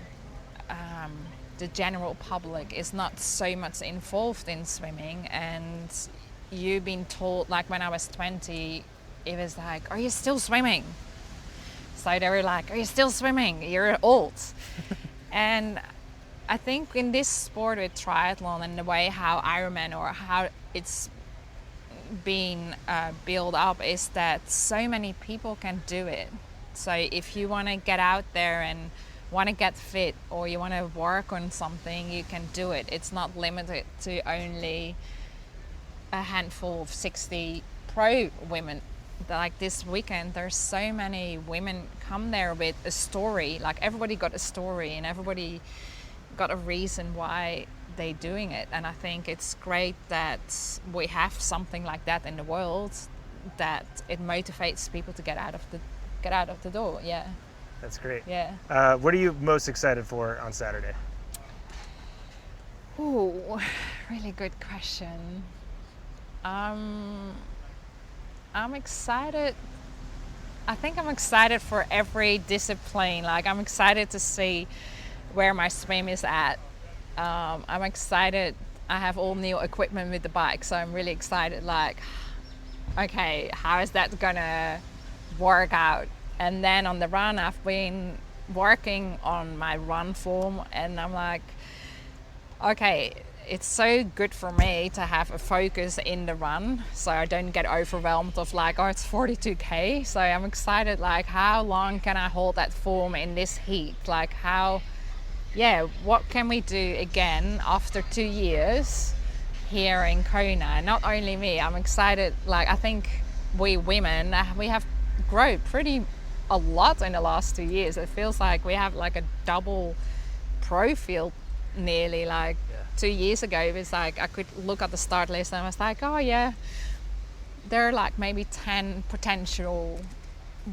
Speaker 3: general public is not so much involved in swimming, and you've been told, like when I was 20, it was like, are you still swimming? So they were like, are you still swimming? You're old. And I think in this sport with triathlon and the way how Ironman or how it's been built up is that so many people can do it. So if you want to get out there and want to get fit, or you want to work on something, you can do it. It's not limited to only a handful of 60 pro women. Like this weekend, there's so many women come there with a story. Like everybody got a story and everybody got a reason why they're doing it. And I think it's great that we have something like that in the world, that it motivates people to get out of the door. Yeah.
Speaker 1: That's great.
Speaker 3: Yeah.
Speaker 1: What are you most excited for on Saturday?
Speaker 3: Ooh, really good question. I'm excited. I think I'm excited for every discipline. Like, I'm excited to see where my swim is at. I'm excited. I have all new equipment with the bike, so I'm really excited. Like, okay, how is that gonna work out? And then on the run, I've been working on my run form, and I'm like, okay, it's so good for me to have a focus in the run, so I don't get overwhelmed of like, oh, it's 42k. So I'm excited, like, how long can I hold that form in this heat? Like, what can we do again after 2 years here in Kona? Not only me, I'm excited. Like, I think we women, we have grown pretty a lot in the last 2 years. It feels like we have like a double profile nearly. Like 2 years ago, it was like I could look at the start list and I was like, oh yeah, there are like maybe 10 potential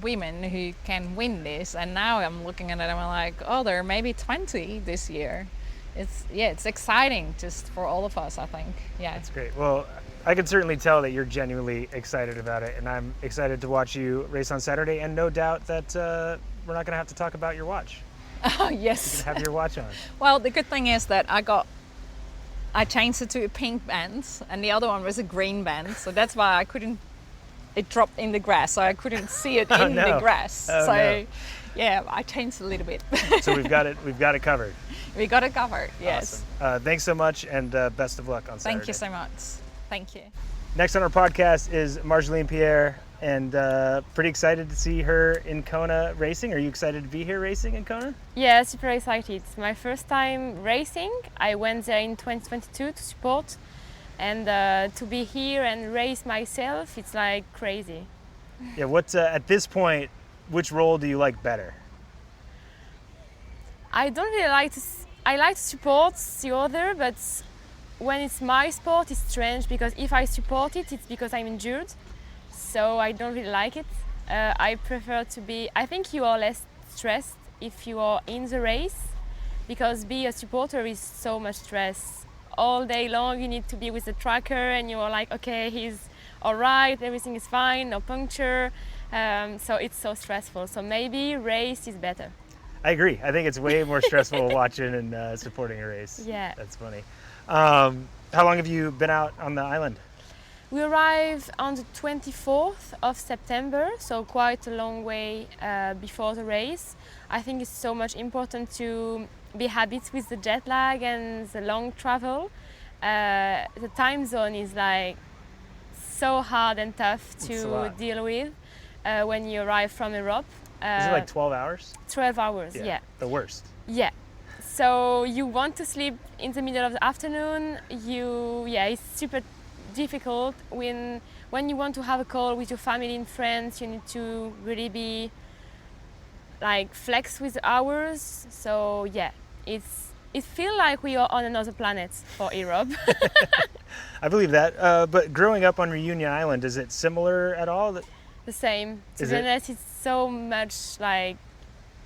Speaker 3: women who can win this, and now I'm looking at it and I'm like, oh, there are maybe 20 this year. It's exciting just for all of us, I think. Yeah,
Speaker 1: that's great. Well, I can certainly tell that you're genuinely excited about it, and I'm excited to watch you race on Saturday, and no doubt that we're not going to have to talk about your watch.
Speaker 3: Oh yes,
Speaker 1: you can have your watch on.
Speaker 3: Well, the good thing is that I changed it to a pink band, and the other one was a green band, so that's why I couldn't. It dropped in the grass, so I couldn't see it in the grass. Yeah, I changed a little bit.
Speaker 1: So we've got it covered.
Speaker 3: We got it covered. Yes.
Speaker 1: Awesome. Thanks so much, and best of luck on Saturday.
Speaker 3: Thank you so much. Thank you.
Speaker 1: Next on our podcast is Marjolaine Pierré, and pretty excited to see her in Kona racing. Are you excited to be here racing in Kona?
Speaker 4: Yeah, super excited. It's my first time racing. I went there in 2022 to support, and to be here and race myself, it's like crazy.
Speaker 1: Yeah, at this point, which role do you like better?
Speaker 4: I don't really like to. I like to support the other, but when it's my sport, it's strange because if I support it, it's because I'm injured. So I don't really like it. I prefer to be. I think you are less stressed if you are in the race, because being a supporter is so much stress. All day long, you need to be with the tracker, and you are like, okay, he's all right, everything is fine, no puncture. So it's so stressful. So maybe race is better.
Speaker 1: I agree. I think it's way more stressful watching and supporting a race.
Speaker 4: Yeah.
Speaker 1: That's funny. How long have you been out on the island?
Speaker 4: We arrived on the 24th of September, so quite a long way before the race. I think it's so much important to be habituated with the jet lag and the long travel. The time zone is like so hard and tough to deal with when you arrive from Europe.
Speaker 1: Is it like 12 hours?
Speaker 4: 12 hours, yeah.
Speaker 1: The worst.
Speaker 4: Yeah. So you want to sleep in the middle of the afternoon. It's super difficult when you want to have a call with your family and friends. You need to really be like flex with the hours. So yeah, it feels like we are on another planet for Europe.
Speaker 1: I believe that. But growing up on Reunion Island, is it similar at all?
Speaker 4: The same. To be honest, it's so much like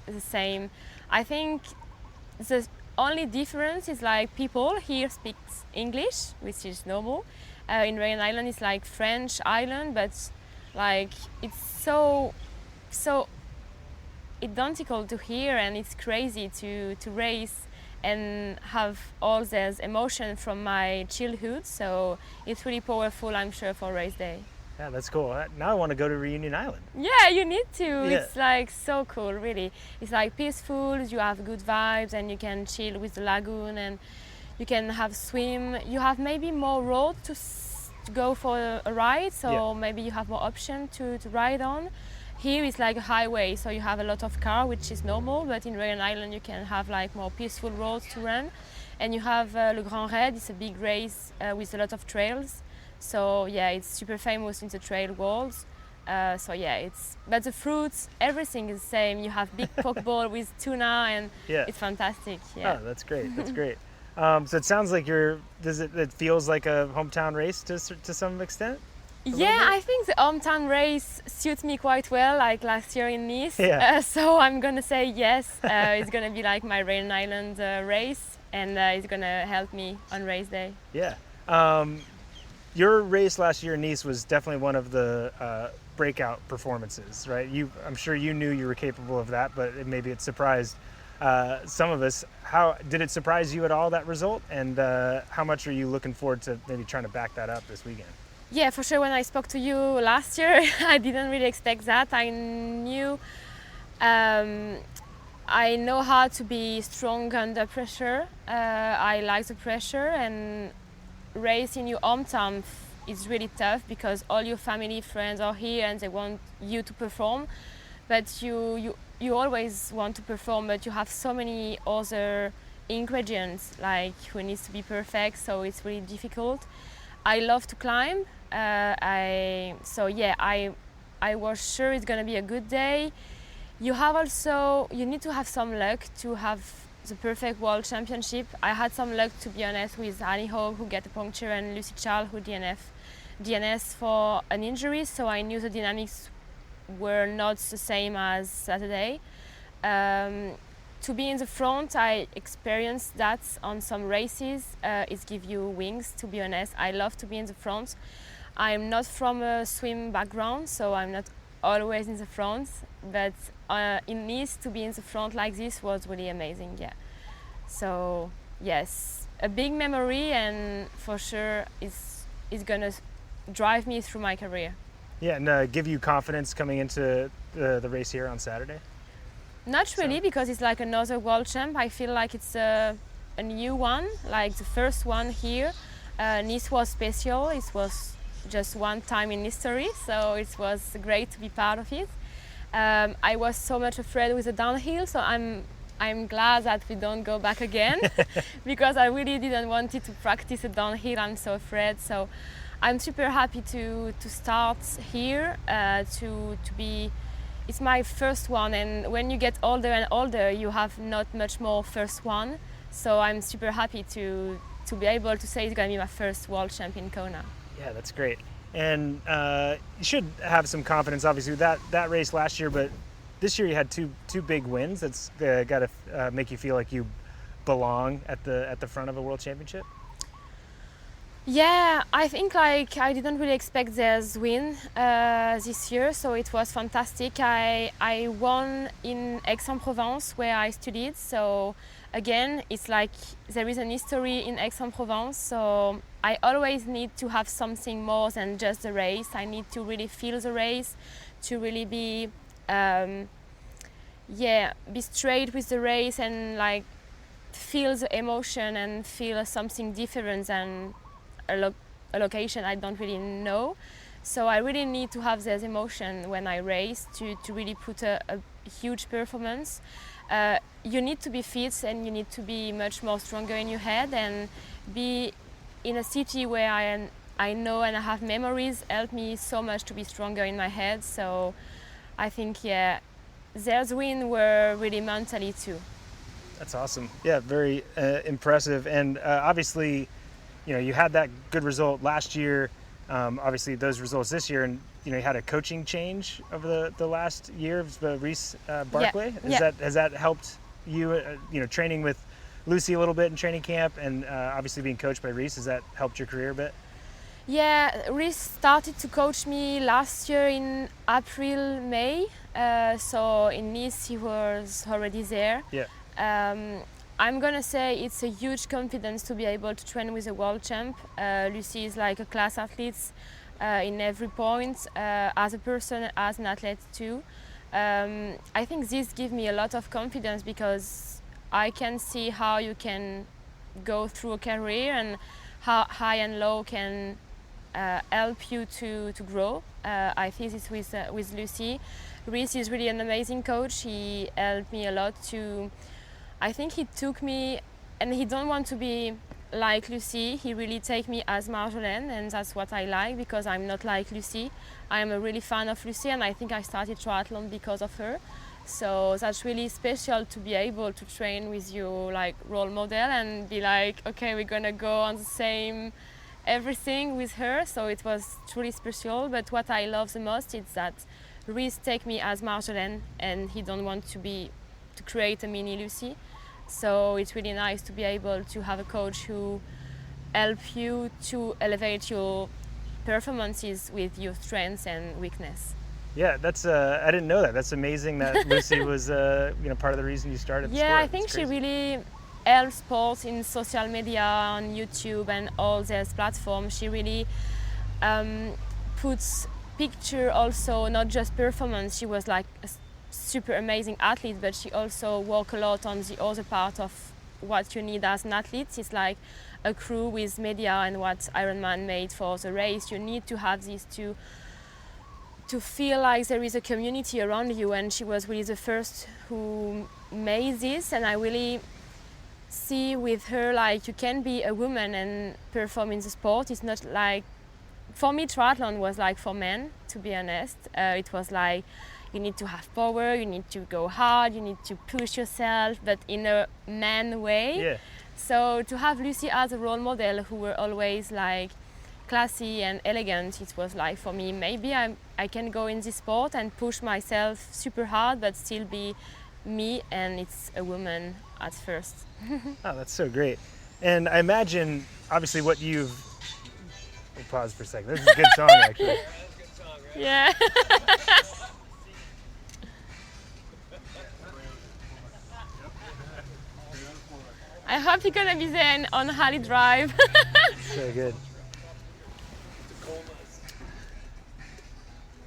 Speaker 4: the same. I think the only difference is like people here speak English, which is normal. In Reunion Island, it's like French island, but like it's so identical to here, and it's crazy to race and have all this emotion from my childhood. So it's really powerful, I'm sure, for race day.
Speaker 1: Yeah, that's cool. Now I want to go to Reunion Island.
Speaker 4: Yeah, you need to.
Speaker 1: Yeah.
Speaker 4: It's like so cool, really. It's like peaceful, you have good vibes, and you can chill with the lagoon, and you can have swim. You have maybe more road to go for a ride, so maybe you have more option to ride on. Here it's like a highway, so you have a lot of car, which is normal, but in Reunion Island you can have like more peaceful roads to run. And you have Le Grand Raid, it's a big race with a lot of trails. So yeah, it's super famous in the trail world. But the fruits, everything is the same. You have big poke bowl with tuna, and it's fantastic. Yeah.
Speaker 1: Oh, that's great. That's great. So it sounds like it feels like a hometown race to some extent?
Speaker 4: Yeah, I think the hometown race suits me quite well, like last year in Nice.
Speaker 1: Yeah.
Speaker 4: So I'm gonna say yes. It's gonna be like my Reunion Island race, and it's gonna help me on race day.
Speaker 1: Yeah. Your race last year in Nice was definitely one of the breakout performances, right? I'm sure you knew you were capable of that, but maybe it surprised some of us. How did it surprise you at all, that result? And how much are you looking forward to maybe trying to back that up this weekend?
Speaker 4: Yeah, for sure. When I spoke to you last year, I didn't really expect that. I knew I know how to be strong under pressure. I like the pressure, and race in your hometown is really tough because all your family, friends are here and they want you to perform. But you always want to perform, but you have so many other ingredients like who needs to be perfect, so it's really difficult. I love to climb. I was sure it's gonna be a good day. You need to have some luck to have the perfect World Championship. I had some luck, to be honest, with Annie Hogg, who get a puncture, and Lucy Charles, who DNS for an injury, so I knew the dynamics were not the same as Saturday. To be in the front, I experienced that on some races. It gives you wings, to be honest. I love to be in the front. I'm not from a swim background, so I'm not always in the front, but in Nice, to be in the front like this was really amazing, yeah. So yes, a big memory, and for sure it's gonna drive me through my career.
Speaker 1: Yeah, and give you confidence coming into the race here on Saturday?
Speaker 4: Not really, because it's like another world champ. I feel like it's a new one, like the first one here. Nice was special. It was just one time in history, so it was great to be part of it. I was so much afraid with the downhill, so I'm glad that we don't go back again because I really didn't want it to practice a downhill. I'm so afraid. So I'm super happy to start here, to be. It's my first one, and when you get older and older, you have not much more first one. So I'm super happy to be able to say it's going to be my first World Champion in Kona.
Speaker 1: Yeah, that's great. And you should have some confidence, obviously, with that race last year, but this year you had two big wins. That's got to make you feel like you belong at the front of a World Championship.
Speaker 4: Yeah, I think like I didn't really expect this win this year, so it was fantastic. I won in Aix-en-Provence where I studied, so again it's like there is an history in Aix-en-Provence, so I always need to have something more than just the race. I need to really feel the race, to really be straight with the race and like feel the emotion and feel something different than a location I don't really know. So I really need to have this emotion when I race to really put a huge performance. You need to be fit and you need to be much more stronger in your head, and be in a city where I know and I have memories help me so much to be stronger in my head. So I think, yeah, their win were really mentally too.
Speaker 1: That's awesome. Yeah, very impressive. And obviously, you know, you had that good result last year. Obviously, those results this year, and you know, you had a coaching change over the last year of Reese Barclay. Has that helped you? You know, training with Lucy a little bit in training camp, and obviously being coached by Reese, has that helped your career a bit?
Speaker 4: Yeah, Reese started to coach me last year in April, May. So in Nice, he was already there.
Speaker 1: Yeah.
Speaker 4: I'm gonna say it's a huge confidence to be able to train with a world champ. Lucy is like a class athlete in every point, as a person, as an athlete too. I think this gives me a lot of confidence because I can see how you can go through a career and how high and low can help you to grow. I think this with Lucy. Reese is really an amazing coach. He helped me a lot to. I think he took me, and he don't want to be like Lucy. He really take me as Marjolaine, and that's what I like because I'm not like Lucy. I'm a really fan of Lucy, and I think I started triathlon because of her. So that's really special to be able to train with your like role model and be like, okay, we're gonna go on the same everything with her. So it was truly special. But what I love the most is that Reese take me as Marjolaine, and he don't want to create a mini Lucy. So it's really nice to be able to have a coach who help you to elevate your performances with your strengths and weakness.
Speaker 1: Yeah, that's I didn't know that. That's amazing that Lucy was part of the reason you started the sport.
Speaker 4: Yeah, I think she really helps sports in social media, on YouTube and all these platforms. She really puts picture also, not just performance. She was like a super amazing athlete, but she also work a lot on the other part of what you need as an athlete. It's like a crew with media and what IRONMAN made for the race. You need to have these to feel like there is a community around you, and she was really the first who made this. And I really see with her like you can be a woman and perform in the sport. It's not like, for me triathlon was like for men, to be honest. It was like you need to have power, you need to go hard, you need to push yourself, but in a man way.
Speaker 1: Yeah.
Speaker 4: So to have Lucy as a role model who were always like classy and elegant, it was like for me, maybe I can go in this sport and push myself super hard but still be me, and it's a woman at first.
Speaker 1: Oh, that's so great. And I imagine obviously what you've, we'll pause for a second. This is a good song actually.
Speaker 4: Yeah. I hope you're gonna be there on Harley Drive.
Speaker 1: So good.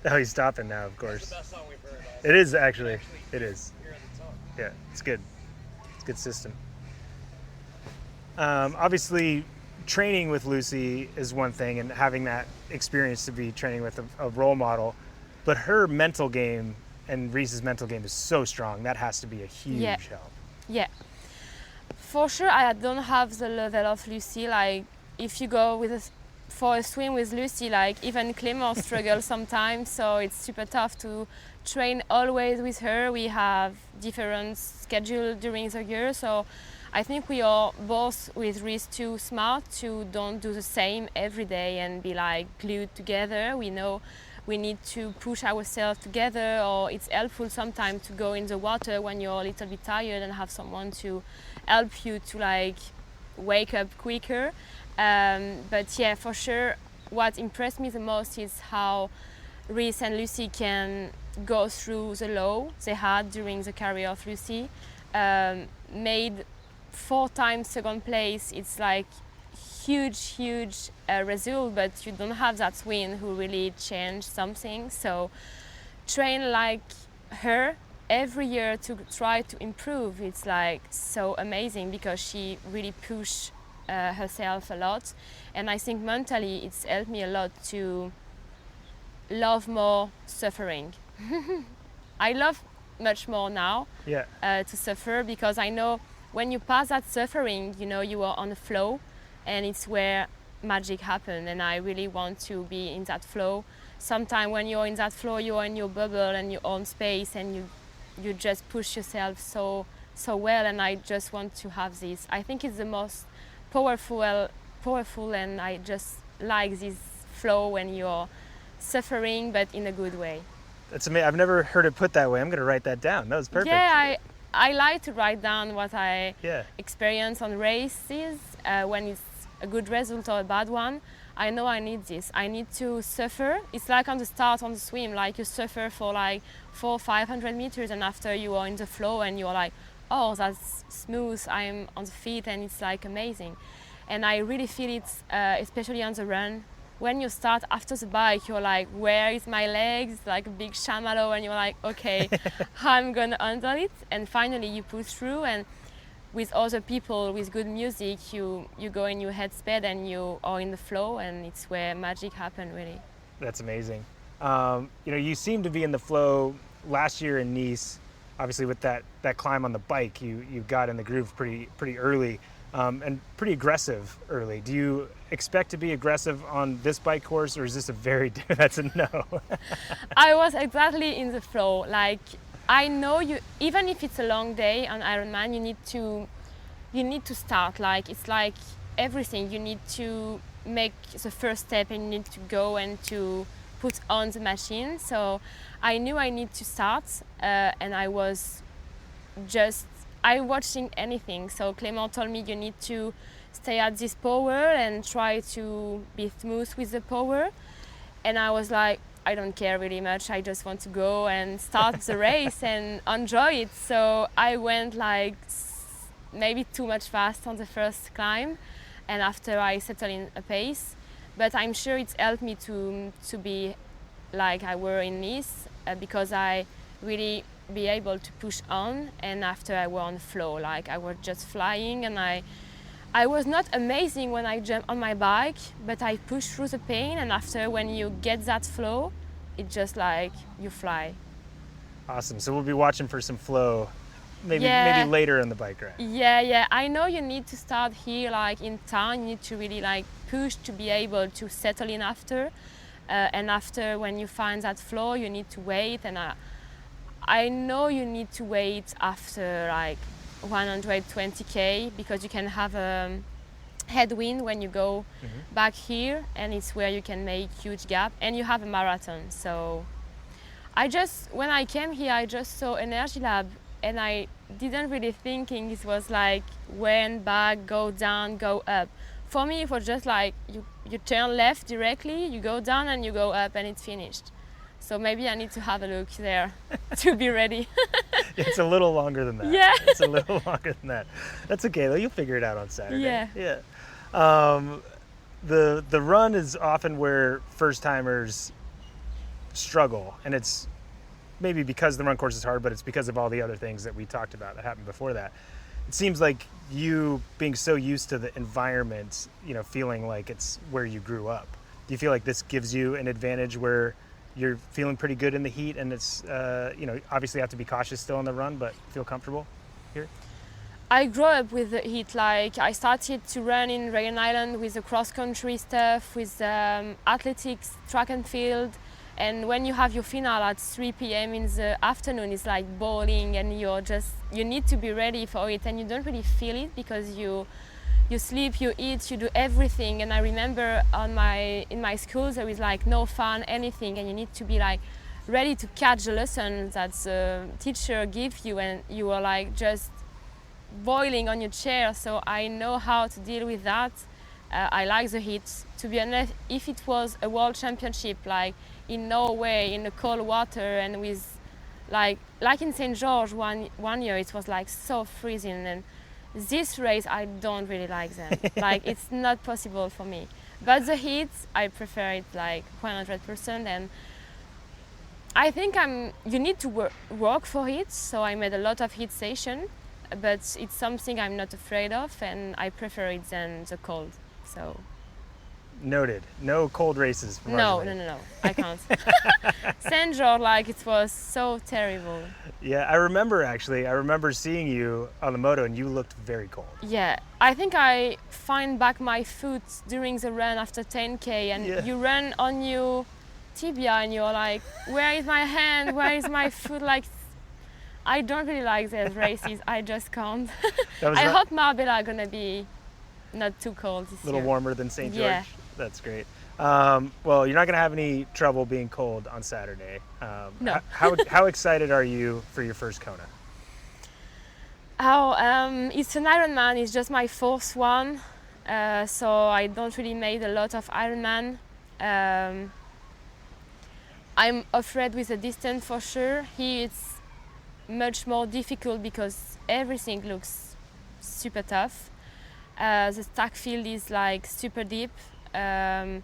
Speaker 1: Oh, he's stopping now, of course.
Speaker 5: It's the best song we've heard.
Speaker 1: It is actually. It is.
Speaker 5: Here at the top.
Speaker 1: Yeah, it's good. It's a good system. Obviously, training with Lucy is one thing, and having that experience to be training with a role model, but her mental game and Reese's mental game is so strong. That has to be a huge help.
Speaker 4: Yeah. For sure, I don't have the level of Lucy. Like, if you go for a swim with Lucy, like even Clément struggles sometimes, so it's super tough to train always with her. We have different schedule during the year, so I think we are both with Reese too smart to don't do the same every day and be like glued together. We know we need to push ourselves together, or it's helpful sometimes to go in the water when you're a little bit tired and have someone to help you to like wake up quicker. But yeah, for sure, what impressed me the most is how Reese and Lucy can go through the low they had during the career of Lucy. Made 4 times second place. It's like huge result, but you don't have that win who really changed something. So train like her every year to try to improve. It's like so amazing because she really pushed herself a lot, and I think mentally it's helped me a lot to love more suffering. I love much more now to suffer, because I know when you pass that suffering, you know you are on the flow, and it's where magic happens. And I really want to be in that flow. Sometimes when you're in that flow, you're in your bubble and your own space, and you just push yourself so well. And I just want to have this. I think it's the most powerful, and I just like this flow when you're suffering, but in a good way.
Speaker 1: That's amazing. I've never heard it put that way. I'm going to write that down. That was perfect.
Speaker 4: Yeah, I like to write down what I experience on races, when it's a good result or a bad one. I know I need this. I need to suffer. It's like on the start on the swim, like you suffer for like 400-500 meters, and after you are in the flow and you're like, oh, that's smooth, I'm on the feet, and it's like amazing. And I really feel it, especially on the run. When you start after the bike, you're like, where is my legs? Like a big chamallow, and you're like, okay, I'm gonna handle it. And finally you push through, and with other people, with good music, you go in your headspace and you are in the flow, and it's where magic happens, really.
Speaker 1: That's amazing. You seem to be in the flow last year in Nice. Obviously, with that climb on the bike, you got in the groove pretty early, and pretty aggressive early. Do you expect to be aggressive on this bike course, or is this that's a no?
Speaker 4: I was exactly in the flow. Like, I know even if it's a long day on Ironman, you need to start. Like, it's like everything. You need to make the first step, and you need to go and to put on the machine. So I knew I need to start, and I watching anything. So Clément told me you need to stay at this power and try to be smooth with the power. And I was like, I don't care really much. I just want to go and start the race and enjoy it. So I went like maybe too much fast on the first climb, and after I settled in a pace. But I'm sure it's helped me to be like I were in Nice, because I really be able to push on, and after I was on flow, like I was just flying, and I was not amazing when I jumped on my bike, but I pushed through the pain, and after when you get that flow, it's just like you fly.
Speaker 1: Awesome. So we'll be watching for some flow maybe later in the bike ride.
Speaker 4: Yeah. I know you need to start here, like in town, you need to really like push to be able to settle in after. And after when you find that flow, you need to wait. And I know you need to wait after like 120K because you can have a headwind when you go back here, and it's where you can make huge gap, and you have a marathon. So when I came here, I just saw Energy Lab, and I didn't really thinking it was like went back, go down, go up. For me, it was just like you turn left directly, you go down and you go up, and it's finished. So maybe I need to have a look there to be ready.
Speaker 1: It's a little longer than that.
Speaker 4: Yeah.
Speaker 1: It's a little longer than that. That's okay though, you'll figure it out on Saturday.
Speaker 4: Yeah.
Speaker 1: The run is often where first timers struggle, and it's maybe because the run course is hard, but it's because of all the other things that we talked about that happened before that. It seems like you being so used to the environment, feeling like it's where you grew up. Do you feel like this gives you an advantage where you're feeling pretty good in the heat, and it's, obviously you have to be cautious still on the run, but feel comfortable here?
Speaker 4: I grew up with the heat. Like I started to run in Rayon Island with the cross-country stuff, with athletics, track and field. And when you have your final at 3 p.m. in the afternoon, it's like boiling, and you need to be ready for it, and you don't really feel it because you sleep, you eat, you do everything. And I remember in my school there was like no fun, anything, and you need to be like ready to catch the lesson that the teacher gives you, and you are like just boiling on your chair. So I know how to deal with that. I like the heat. To be honest, if it was a world championship, like in Norway, in the cold water, and with like in St. George one year, it was like so freezing. And this race, I don't really like them. Like it's not possible for me. But the heat, I prefer it like 100%. And I think you need to work for it. So I made a lot of heat session, but it's something I'm not afraid of, and I prefer it than the cold. So.
Speaker 1: Noted. No cold races for Marjolaine.
Speaker 4: No. I can't. St. George, like it was so terrible.
Speaker 1: Yeah, I remember seeing you on the moto, and you looked very cold.
Speaker 4: Yeah, I think I find back my foot during the run after 10K, and you run on your tibia, and you're like, where is my hand? Where is my foot? Like, I don't really like these races. I just can't. I hope Marbella are gonna be not too cold this year.
Speaker 1: A little warmer than St. George?
Speaker 4: Yeah.
Speaker 1: That's great. Well, you're not going to have any trouble being cold on Saturday.
Speaker 4: No.
Speaker 1: How excited are you for your first Kona?
Speaker 4: It's an Ironman. It's just my fourth one. So I don't really make a lot of Ironman. I'm afraid with the distance for sure. Here it's much more difficult because everything looks super tough. The stack field is like super deep. The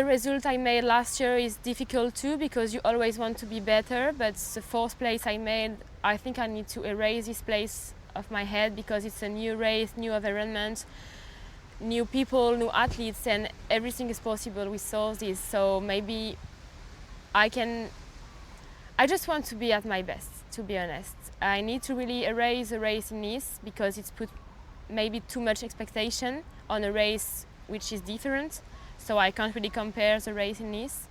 Speaker 4: result I made last year is difficult too because you always want to be better, but the fourth place I made, I think I need to erase this place of my head because it's a new race, new environment, new people, new athletes, and everything is possible with all this. So maybe I just want to be at my best, to be honest. I need to really erase the race in Nice because it's put maybe too much expectation on a race which is different, so I can't really compare the race in Nice.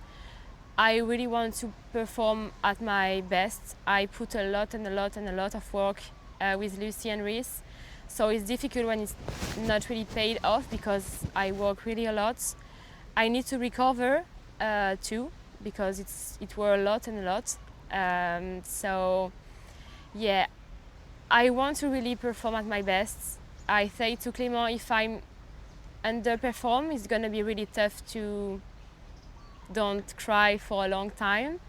Speaker 4: I really want to perform at my best. I put a lot of work with Lucy and Reese, so it's difficult when it's not really paid off because I work really a lot. I need to recover too because it were a lot. So yeah, I want to really perform at my best. I say to Clément, if I underperform, it's gonna be really tough to don't cry for a long time.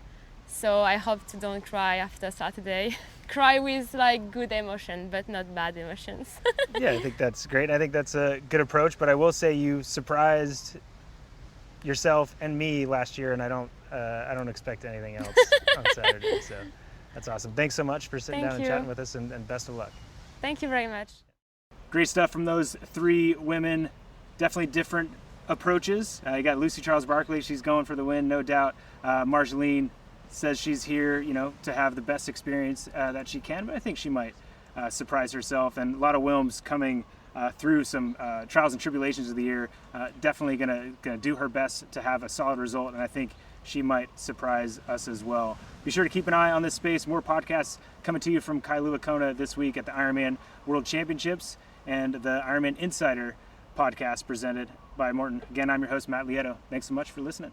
Speaker 4: So I hope to don't cry after Saturday. Cry with like good emotion, but not bad emotions.
Speaker 1: Yeah, I think that's great. I think that's a good approach, but I will say you surprised yourself and me last year, and I don't expect anything else on Saturday. So that's awesome. Thanks so much for sitting down and chatting with us, and best of luck.
Speaker 4: Thank you very much.
Speaker 1: Great stuff from those three women. Definitely different approaches. You got Lucy Charles-Barclay. She's going for the win, no doubt. Marjolaine says she's here, to have the best experience that she can, but I think she might surprise herself. And Lotte Wilms coming through some trials and tribulations of the year, definitely gonna do her best to have a solid result, and I think she might surprise us as well. Be sure to keep an eye on this space. More podcasts coming to you from Kailua Kona this week at the Ironman World Championships and the Ironman Insider podcast presented by Morton. Again, I'm your host, Matt Lieto. Thanks so much for listening.